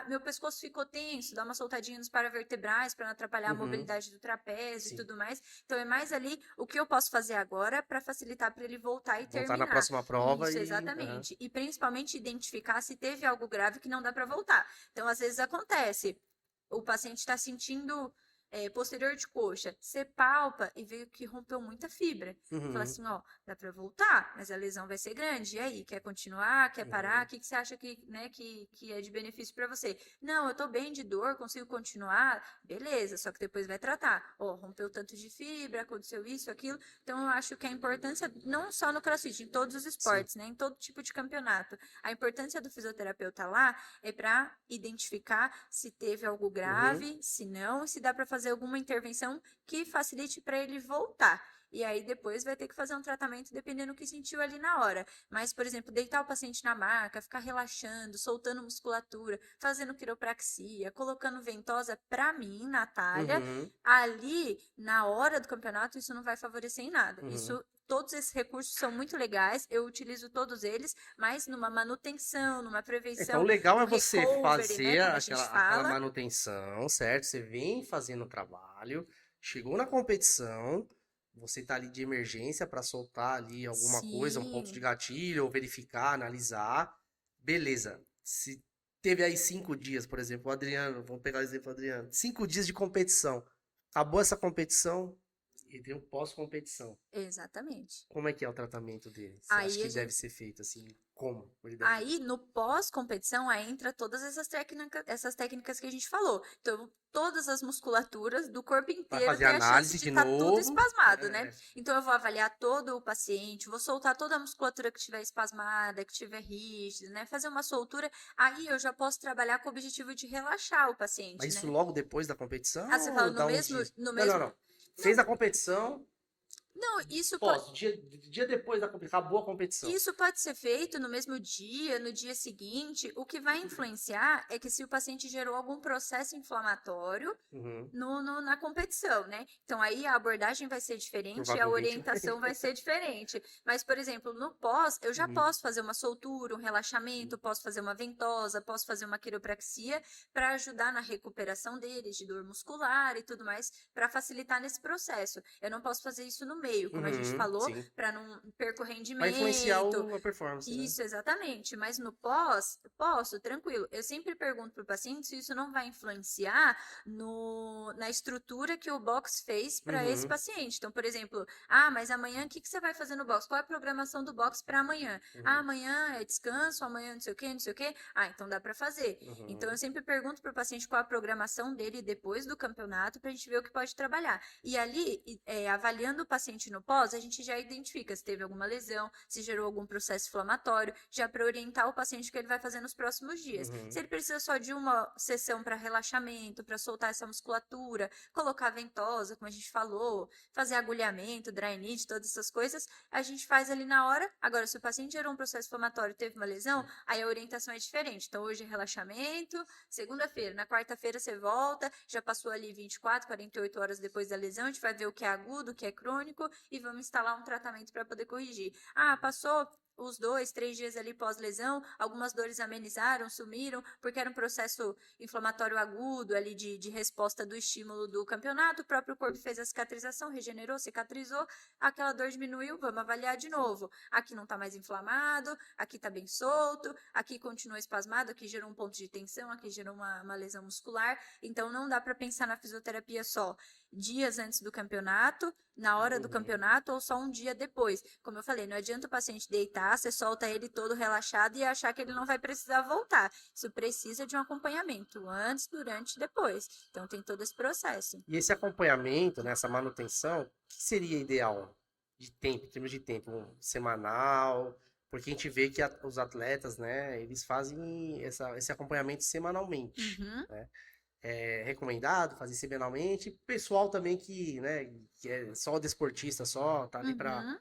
Meu pescoço ficou tenso, dá uma soltadinha nos paravertebrais para não atrapalhar a Uhum. mobilidade do trapézio e Sim. tudo mais. Então é mais ali o que eu posso fazer agora para facilitar para ele voltar e Voltar na terminar. próxima prova Isso, e. Aham. exatamente. E principalmente identificar se teve algo grave que não dá para voltar. Então, às vezes acontece, o paciente está sentindo posterior de coxa, você palpa e vê que rompeu muita fibra. Fala Uhum. assim, ó, dá pra voltar, mas a lesão vai ser grande. E aí, quer continuar? Quer parar? Uhum. O que você acha que, né, que é de benefício pra você? Não, eu tô bem de dor, consigo continuar. Beleza, só que depois vai tratar. Ó, rompeu tanto de fibra, aconteceu isso, aquilo. Então, eu acho que a importância, não só no CrossFit, em todos os Sim. esportes, né, em todo tipo de campeonato, a importância do fisioterapeuta lá é para identificar se teve algo Uhum. grave, se não, se dá para fazer alguma intervenção que facilite para ele voltar. E aí depois vai ter que fazer um tratamento dependendo do que sentiu ali na hora. Mas, por exemplo, deitar o paciente na maca, ficar relaxando, soltando musculatura, fazendo quiropraxia, colocando ventosa, para mim, Natália, Uhum. ali na hora do campeonato isso não vai favorecer em nada. Uhum. Isso, todos esses recursos são muito legais, eu utilizo todos eles, mas numa manutenção, numa Então, o prevenção, legal num é você recovery, né, fazer como a gente aquela fala. manutenção, certo? Você vem fazendo o trabalho, chegou na competição, você tá ali de emergência para soltar ali alguma coisa, um ponto de Sim, gatilho, ou verificar, analisar. Beleza. Se teve aí 5 dias, por exemplo, o Adriano, vamos pegar o exemplo do Adriano, 5 dias de competição. Acabou essa competição e tem um pós-competição. exatamente. Como é que é o tratamento dele? Você acha Aí a que deve gente ser feito assim? Como ele deve. Aí, no pós-competição, aí entra todas essas técnicas que a gente falou. Então, todas as musculaturas do corpo Vai inteiro fazer têm a chance análise de de estar tudo novo, espasmado, né? né? Então, eu vou avaliar todo o paciente, vou soltar toda a musculatura que estiver espasmada, que estiver rígida, né? Fazer uma soltura. Aí, eu já posso trabalhar com o objetivo de relaxar o Mas paciente, isso né? logo depois da competição Ah, você ou fala dá uns dias? no Não, não, mesmo... não. Fez Não, a competição, não, isso pode... pós, dia depois da competição, acabou a competição. Isso pode ser feito no mesmo dia, no dia seguinte. O que vai influenciar é que se o paciente gerou algum processo inflamatório Uhum. na competição, né? Então aí a abordagem vai ser diferente, a Provavelmente vai. orientação vai ser diferente. Mas, por exemplo, no pós, eu já Uhum. posso fazer uma soltura, um relaxamento, posso fazer uma ventosa, posso fazer uma quiropraxia para ajudar na recuperação deles, de dor muscular e tudo mais, para facilitar nesse processo. Eu não posso fazer isso no meio, como a gente Uhum. falou, Sim. para não perco Vai influenciar rendimento. a performance, né? Isso, exatamente. Mas no pós, posso, tranquilo. Eu sempre pergunto para o paciente se isso não vai influenciar na estrutura que o box fez para esse Uhum. paciente. Então, por exemplo, mas amanhã o que você vai fazer no box? Qual é a programação do box para amanhã? Ah, Uhum. amanhã é descanso, amanhã não sei o quê, não sei o quê. Ah, então dá para fazer. Então, eu Uhum. sempre pergunto para o paciente qual a programação dele depois do campeonato para a gente ver o que pode trabalhar. E ali, avaliando o paciente no pós, a gente já identifica se teve alguma lesão, se gerou algum processo inflamatório, já para orientar o paciente o que ele vai fazer nos próximos dias. Se Uhum. ele precisa só de uma sessão para relaxamento, para soltar essa musculatura, colocar ventosa, como a gente falou, fazer agulhamento, dry knit, todas essas coisas, a gente faz ali na hora. Agora, se o paciente gerou um processo inflamatório e teve uma lesão, aí a orientação é diferente. Então, hoje é relaxamento, segunda-feira, na quarta-feira você volta, já passou ali 24, 48 horas depois da lesão, a gente vai ver o que é agudo, o que é crônico e vamos instalar um tratamento para poder corrigir. Ah, passou os 2, 3 dias ali pós-lesão, algumas dores amenizaram, sumiram, porque era um processo inflamatório agudo ali de resposta do estímulo do campeonato, o próprio corpo fez a cicatrização, regenerou, cicatrizou, aquela dor diminuiu, vamos avaliar de novo. Aqui não está mais inflamado, aqui está bem solto, aqui continua espasmado, aqui gerou um ponto de tensão, aqui gerou uma lesão muscular, então não dá para pensar na fisioterapia só dias antes do campeonato, na hora do Uhum. campeonato ou só um dia depois. Como eu falei, não adianta o paciente deitar, você solta ele todo relaxado e achar que ele não vai precisar voltar. Isso precisa de um acompanhamento antes, durante e depois. Então tem todo esse processo. E esse acompanhamento, né, essa manutenção, o que seria ideal de tempo, em termos de tempo, semanal? Porque a gente vê que os atletas, né, eles fazem esse acompanhamento semanalmente, Uhum, né? É recomendado fazer semanalmente. Pessoal também que, né, que é só desportista, só tá ali para uhum.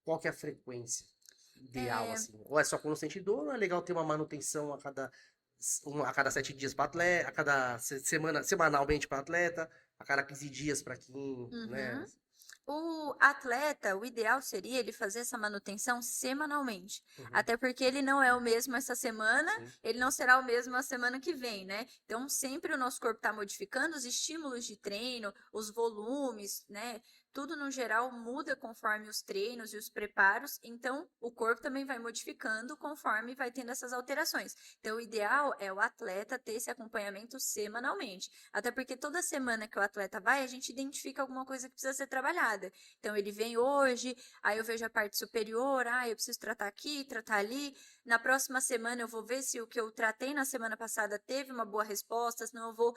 qual que é a frequência ideal É, assim? Ou é só quando sente dor, ou é legal ter uma manutenção a cada 7 dias para atleta, a cada semana, semanalmente para atleta, a cada 15 dias para quem, né? uhum. O atleta, o ideal seria ele fazer essa manutenção semanalmente. Uhum, Até porque ele não é o mesmo essa semana, sim. ele não será o mesmo a semana que vem, né? Então, sempre o nosso corpo está modificando os estímulos de treino, os volumes, né? tudo no geral muda conforme os treinos e os preparos, então o corpo também vai modificando conforme vai tendo essas alterações. Então, o ideal é o atleta ter esse acompanhamento semanalmente, até porque toda semana que o atleta vai, a gente identifica alguma coisa que precisa ser trabalhada. Então, ele vem hoje, aí eu vejo a parte superior, eu preciso tratar aqui, tratar ali. Na próxima semana eu vou ver se o que eu tratei na semana passada teve uma boa resposta, senão eu vou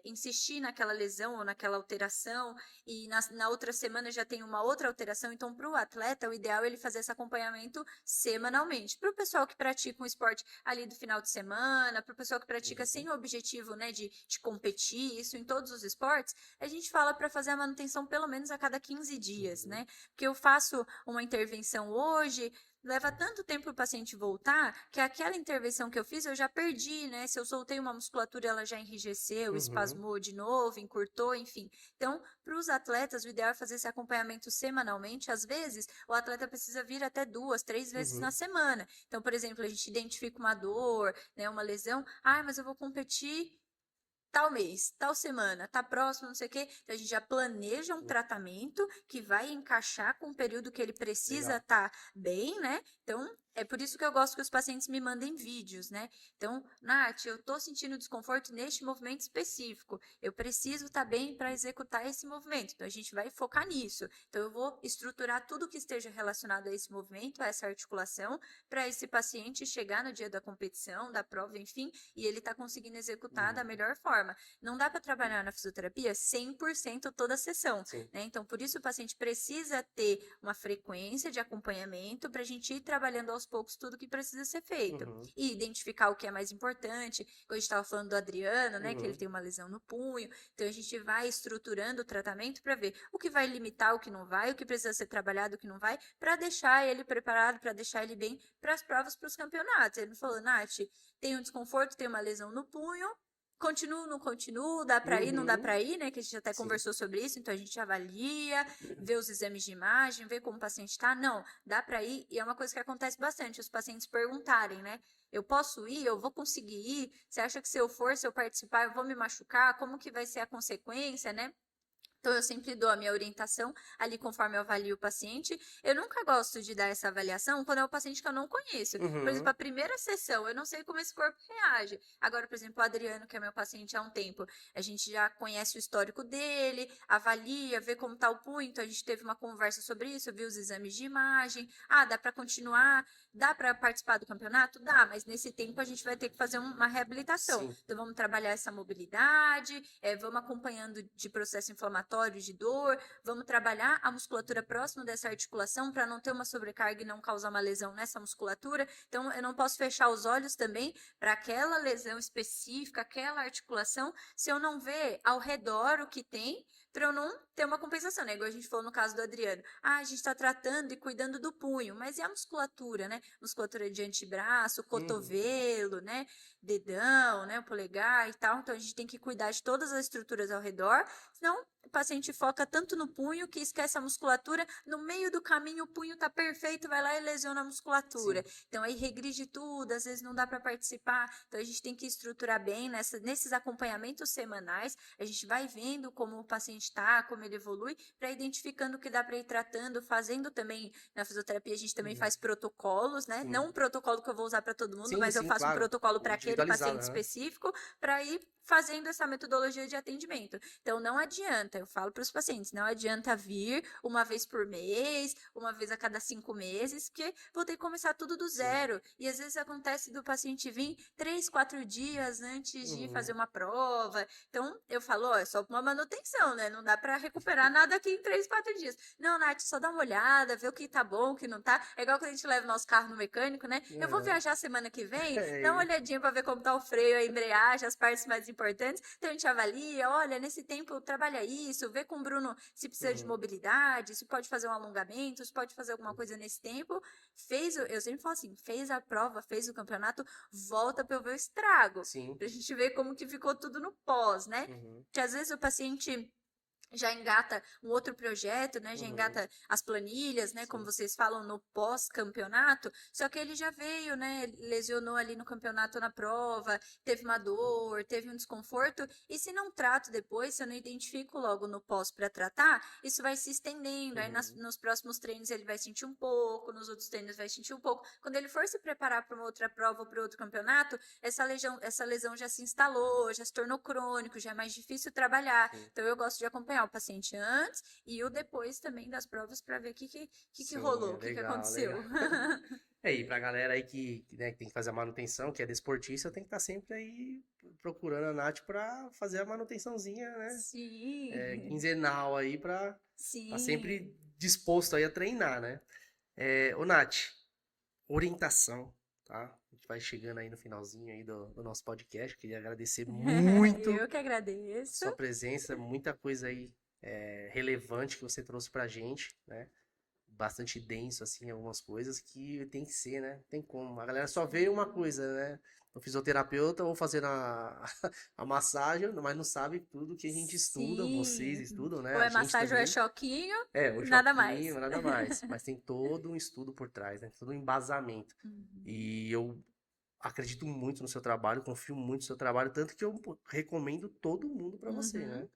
insistir naquela lesão ou naquela alteração, e na outra semana já tem uma outra alteração. Então, para o atleta, o ideal é ele fazer esse acompanhamento semanalmente. Para o pessoal que pratica um esporte ali do final de semana, para o pessoal que pratica sem o objetivo, né, de competir, isso em todos os esportes, a gente fala para fazer a manutenção pelo menos a cada 15 dias, né? Porque eu faço uma intervenção hoje, leva tanto tempo para o paciente voltar, que aquela intervenção que eu fiz eu já perdi, né? Se eu soltei uma musculatura, ela já enrijeceu, espasmou de novo, encurtou, enfim. Então, para os atletas, o ideal é fazer esse acompanhamento semanalmente. Às vezes, o atleta precisa vir até 2, 3 vezes na semana. Então, por exemplo, a gente identifica uma dor, né, uma lesão. Mas eu vou competir tal mês, tal semana, tá próximo, não sei o quê. Então, a gente já planeja um tratamento que vai encaixar com o período que ele precisa estar bem, né? Então, é por isso que eu gosto que os pacientes me mandem vídeos, né? Então, Nath, eu tô sentindo desconforto neste movimento específico. Eu preciso estar bem para executar esse movimento. Então, a gente vai focar nisso. Então, eu vou estruturar tudo que esteja relacionado a esse movimento, a essa articulação, para esse paciente chegar no dia da competição, da prova, enfim, e ele tá conseguindo executar da melhor forma. Não dá para trabalhar na fisioterapia 100% toda a sessão, né? Então, por isso o paciente precisa ter uma frequência de acompanhamento para a gente ir trabalhando aos poucos tudo que precisa ser feito. E identificar o que é mais importante. Como a gente estava falando do Adriano, né? Que ele tem uma lesão no punho. Então, a gente vai estruturando o tratamento para ver o que vai limitar, o que não vai, o que precisa ser trabalhado, o que não vai, para deixar ele preparado, para deixar ele bem para as provas, para os campeonatos. Ele não falou, Nath, tem um desconforto, tem uma lesão no punho, continuo, não continuo, dá para ir, não dá para ir, né? Que a gente até conversou sobre isso, então a gente avalia, vê os exames de imagem, vê como o paciente está. Não, dá para ir, e é uma coisa que acontece bastante, os pacientes perguntarem, né? Eu posso ir? Eu vou conseguir ir? Você acha que se eu for, se eu participar, eu vou me machucar? Como que vai ser a consequência, né? Então, eu sempre dou a minha orientação ali conforme eu avalio o paciente. Eu nunca gosto de dar essa avaliação quando é um paciente que eu não conheço. Por exemplo, a primeira sessão, eu não sei como esse corpo reage. Agora, por exemplo, o Adriano, que é meu paciente há um tempo, a gente já conhece o histórico dele, avalia, vê como está o punho. Então, a gente teve uma conversa sobre isso, viu os exames de imagem. Dá para continuar? Dá para participar do campeonato? Dá, mas nesse tempo a gente vai ter que fazer uma reabilitação. Então, vamos trabalhar essa mobilidade, vamos acompanhando de processo inflamatório, de dor, vamos trabalhar a musculatura próxima dessa articulação para não ter uma sobrecarga e não causar uma lesão nessa musculatura. Então, eu não posso fechar os olhos também para aquela lesão específica, aquela articulação, se eu não ver ao redor o que tem, para eu não ter uma compensação, né? Igual a gente falou no caso do Adriano. A gente está tratando e cuidando do punho, mas e a musculatura, né? Musculatura de antebraço, cotovelo, né? Dedão, né? O polegar e tal. Então, a gente tem que cuidar de todas as estruturas ao redor, senão o paciente foca tanto no punho que esquece a musculatura. No meio do caminho, o punho tá perfeito, vai lá e lesiona a musculatura. Então, aí regride tudo, às vezes não dá para participar. Então, a gente tem que estruturar bem nesses acompanhamentos semanais. A gente vai vendo como o paciente está, como ele evolui, para identificando o que dá para ir tratando, fazendo também na fisioterapia. A gente também faz protocolos, né? Não um protocolo que eu vou usar para todo mundo, mas eu faço um protocolo para aquele paciente específico, para ir fazendo essa metodologia de atendimento. Então, não adianta, eu falo para os pacientes, não adianta vir uma vez por mês, uma vez a cada 5 meses, porque vou ter que começar tudo do zero. E às vezes acontece do paciente vir 3, 4 dias antes de fazer uma prova. Então, eu falo, é só uma manutenção, né? Não dá para recuperar nada aqui em 3, 4 dias. Não, Nath, só dá uma olhada, vê o que tá bom, o que não tá. É igual quando a gente leva o nosso carro no mecânico, né? Eu vou viajar semana que vem, dá uma olhadinha para ver como tá o freio, a embreagem, as partes mais importantes. Então, a gente avalia, olha, nesse tempo trabalha isso, vê com o Bruno se precisa de mobilidade, se pode fazer um alongamento, se pode fazer alguma coisa nesse tempo. Eu sempre falo assim, fez a prova, fez o campeonato, volta para eu ver o estrago. Pra gente ver como que ficou tudo no pós, né? Que às vezes o paciente já engata um outro projeto, né? Já engata as planilhas, né? Como vocês falam no pós-campeonato. Só que ele já veio, né? Lesionou ali no campeonato na prova, teve uma dor, teve um desconforto. E se não trato depois, se eu não identifico logo no pós para tratar, isso vai se estendendo. Aí nos próximos treinos ele vai sentir um pouco, nos outros treinos vai sentir um pouco. Quando ele for se preparar para uma outra prova ou para outro campeonato, essa lesão já se instalou, já se tornou crônico, já é mais difícil trabalhar. Então eu gosto de acompanhar o paciente antes e o depois também das provas para ver o que rolou, o que aconteceu. E pra galera aí né, que tem que fazer a manutenção, que é desportista, tem que estar sempre aí procurando a Nath pra fazer a manutençãozinha, né? Sim. Quinzenal aí pra Sim. tá sempre disposto aí a treinar, né? Ô Nath, orientação, tá? A gente vai chegando aí no finalzinho aí do nosso podcast. Queria agradecer muito. Eu que agradeço. Sua presença, muita coisa aí relevante que você trouxe pra gente, né? Bastante denso, assim, algumas coisas que tem que ser, né? Tem como. A galera só vê uma coisa, né? O fisioterapeuta ou fazendo a massagem, mas não sabe tudo que a gente estuda, vocês estudam, né? Ou é massagem também. ou é choquinho, o nada mais. Nada mais. Mas tem todo um estudo por trás, né? Todo um embasamento. E eu acredito muito no seu trabalho, confio muito no seu trabalho, tanto que eu recomendo todo mundo para você, né?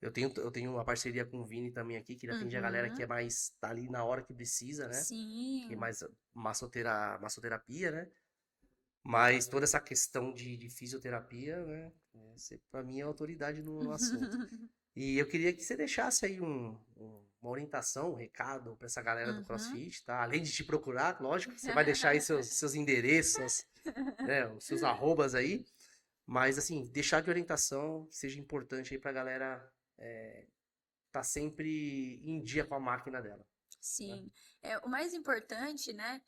Eu tenho uma parceria com o Vini também aqui, que ele atende a galera que é mais, tá ali na hora que precisa, né? Sim. Que é mais massoterapia, né? Mas toda essa questão de fisioterapia, né? Você, pra mim, é autoridade no assunto. E eu queria que você deixasse aí uma orientação, um recado pra essa galera do CrossFit, tá? Além de te procurar, lógico, você vai deixar aí seus endereços, né? Os seus arrobas aí. Mas, assim, deixar de orientação que seja importante aí pra galera tá sempre em dia com a máquina dela. Sim. O mais importante, né?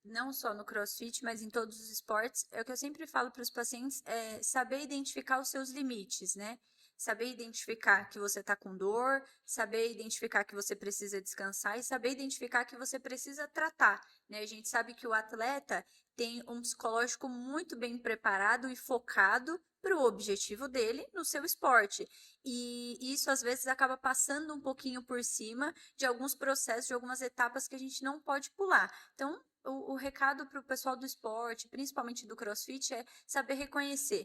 Não só no CrossFit, mas em todos os esportes, é o que eu sempre falo para os pacientes, é saber identificar os seus limites, né? Saber identificar que você está com dor, saber identificar que você precisa descansar e saber identificar que você precisa tratar, né? A gente sabe que o atleta tem um psicológico muito bem preparado e focado para o objetivo dele no seu esporte. E isso, às vezes, acaba passando um pouquinho por cima de alguns processos, de algumas etapas que a gente não pode pular. Então, o recado para o pessoal do esporte, principalmente do CrossFit, é saber reconhecer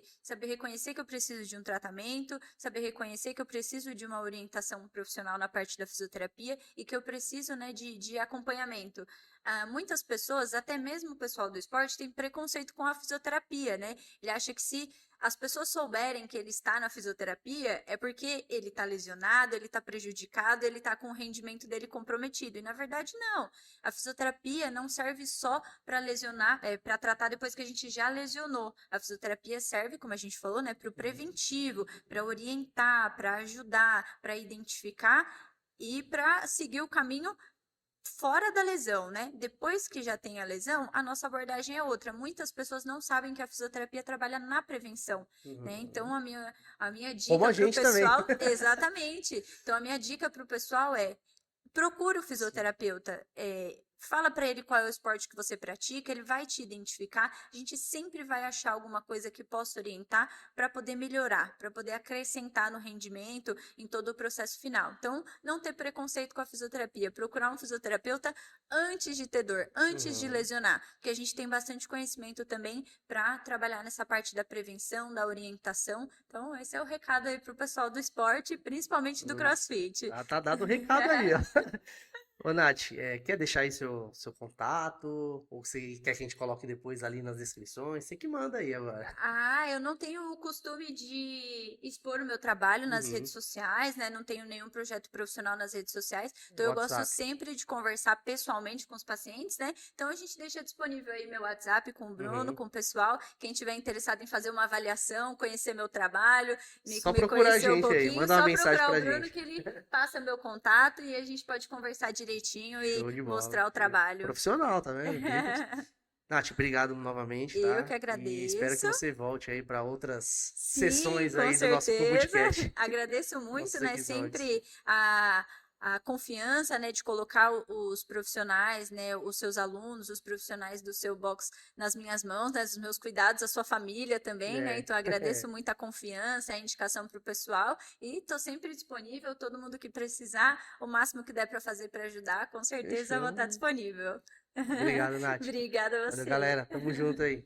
que eu preciso de um tratamento, saber reconhecer que eu preciso de uma orientação profissional na parte da fisioterapia e que eu preciso, né, de acompanhamento. Muitas pessoas, até mesmo o pessoal do esporte, tem preconceito com a fisioterapia, né? Ele acha que se as pessoas souberem que ele está na fisioterapia, é porque ele está lesionado, ele está prejudicado, ele está com o rendimento dele comprometido. E na verdade, não. A fisioterapia não serve só para lesionar, para tratar depois que a gente já lesionou. A fisioterapia serve, como a gente falou, né, para o preventivo, para orientar, para ajudar, para identificar e para seguir o caminho fora da lesão, né? Depois que já tem a lesão, a nossa abordagem é outra. Muitas pessoas não sabem que a fisioterapia trabalha na prevenção, né? Então, a minha dica para o pessoal... Exatamente. Então, a minha dica para o pessoal é procure o fisioterapeuta, fala para ele qual é o esporte que você pratica, ele vai te identificar, a gente sempre vai achar alguma coisa que possa orientar para poder melhorar, para poder acrescentar no rendimento, em todo o processo final. Então, não ter preconceito com a fisioterapia, procurar um fisioterapeuta antes de ter dor, antes de lesionar, porque a gente tem bastante conhecimento também para trabalhar nessa parte da prevenção, da orientação. Então, esse é o recado aí pro pessoal do esporte, principalmente do CrossFit. Tá dado o recado aí, ó. Ô, Nath, quer deixar aí seu contato? Ou você quer que a gente coloque depois ali nas descrições? Você que manda aí agora. Eu não tenho o costume de expor o meu trabalho nas redes sociais, né? Não tenho nenhum projeto profissional nas redes sociais. Então, eu gosto sempre de conversar pessoalmente com os pacientes, né? Então, a gente deixa disponível aí meu WhatsApp com o Bruno, com o pessoal. Quem tiver interessado em fazer uma avaliação, conhecer meu trabalho, só procurar a gente aí, manda uma mensagem pra gente. Só procurar o Bruno que ele passa meu contato e a gente pode conversar direitinho e mostrar o trabalho. Profissional, tá vendo? Nath, obrigado novamente, tá? Eu que agradeço. E espero que você volte aí para outras sessões aí do nosso podcast. Agradeço muito, né? Sempre a a confiança, né, de colocar os profissionais, né, os seus alunos, os profissionais do seu box nas minhas mãos, né, os meus cuidados, a sua família também, né, É. então agradeço muito a confiança, a indicação para o pessoal e estou sempre disponível, todo mundo que precisar, o máximo que der para fazer para ajudar, com certeza vou estar Fechou. disponível. Obrigado, Nath. Obrigada a Valeu, você. galera. Tamo junto aí.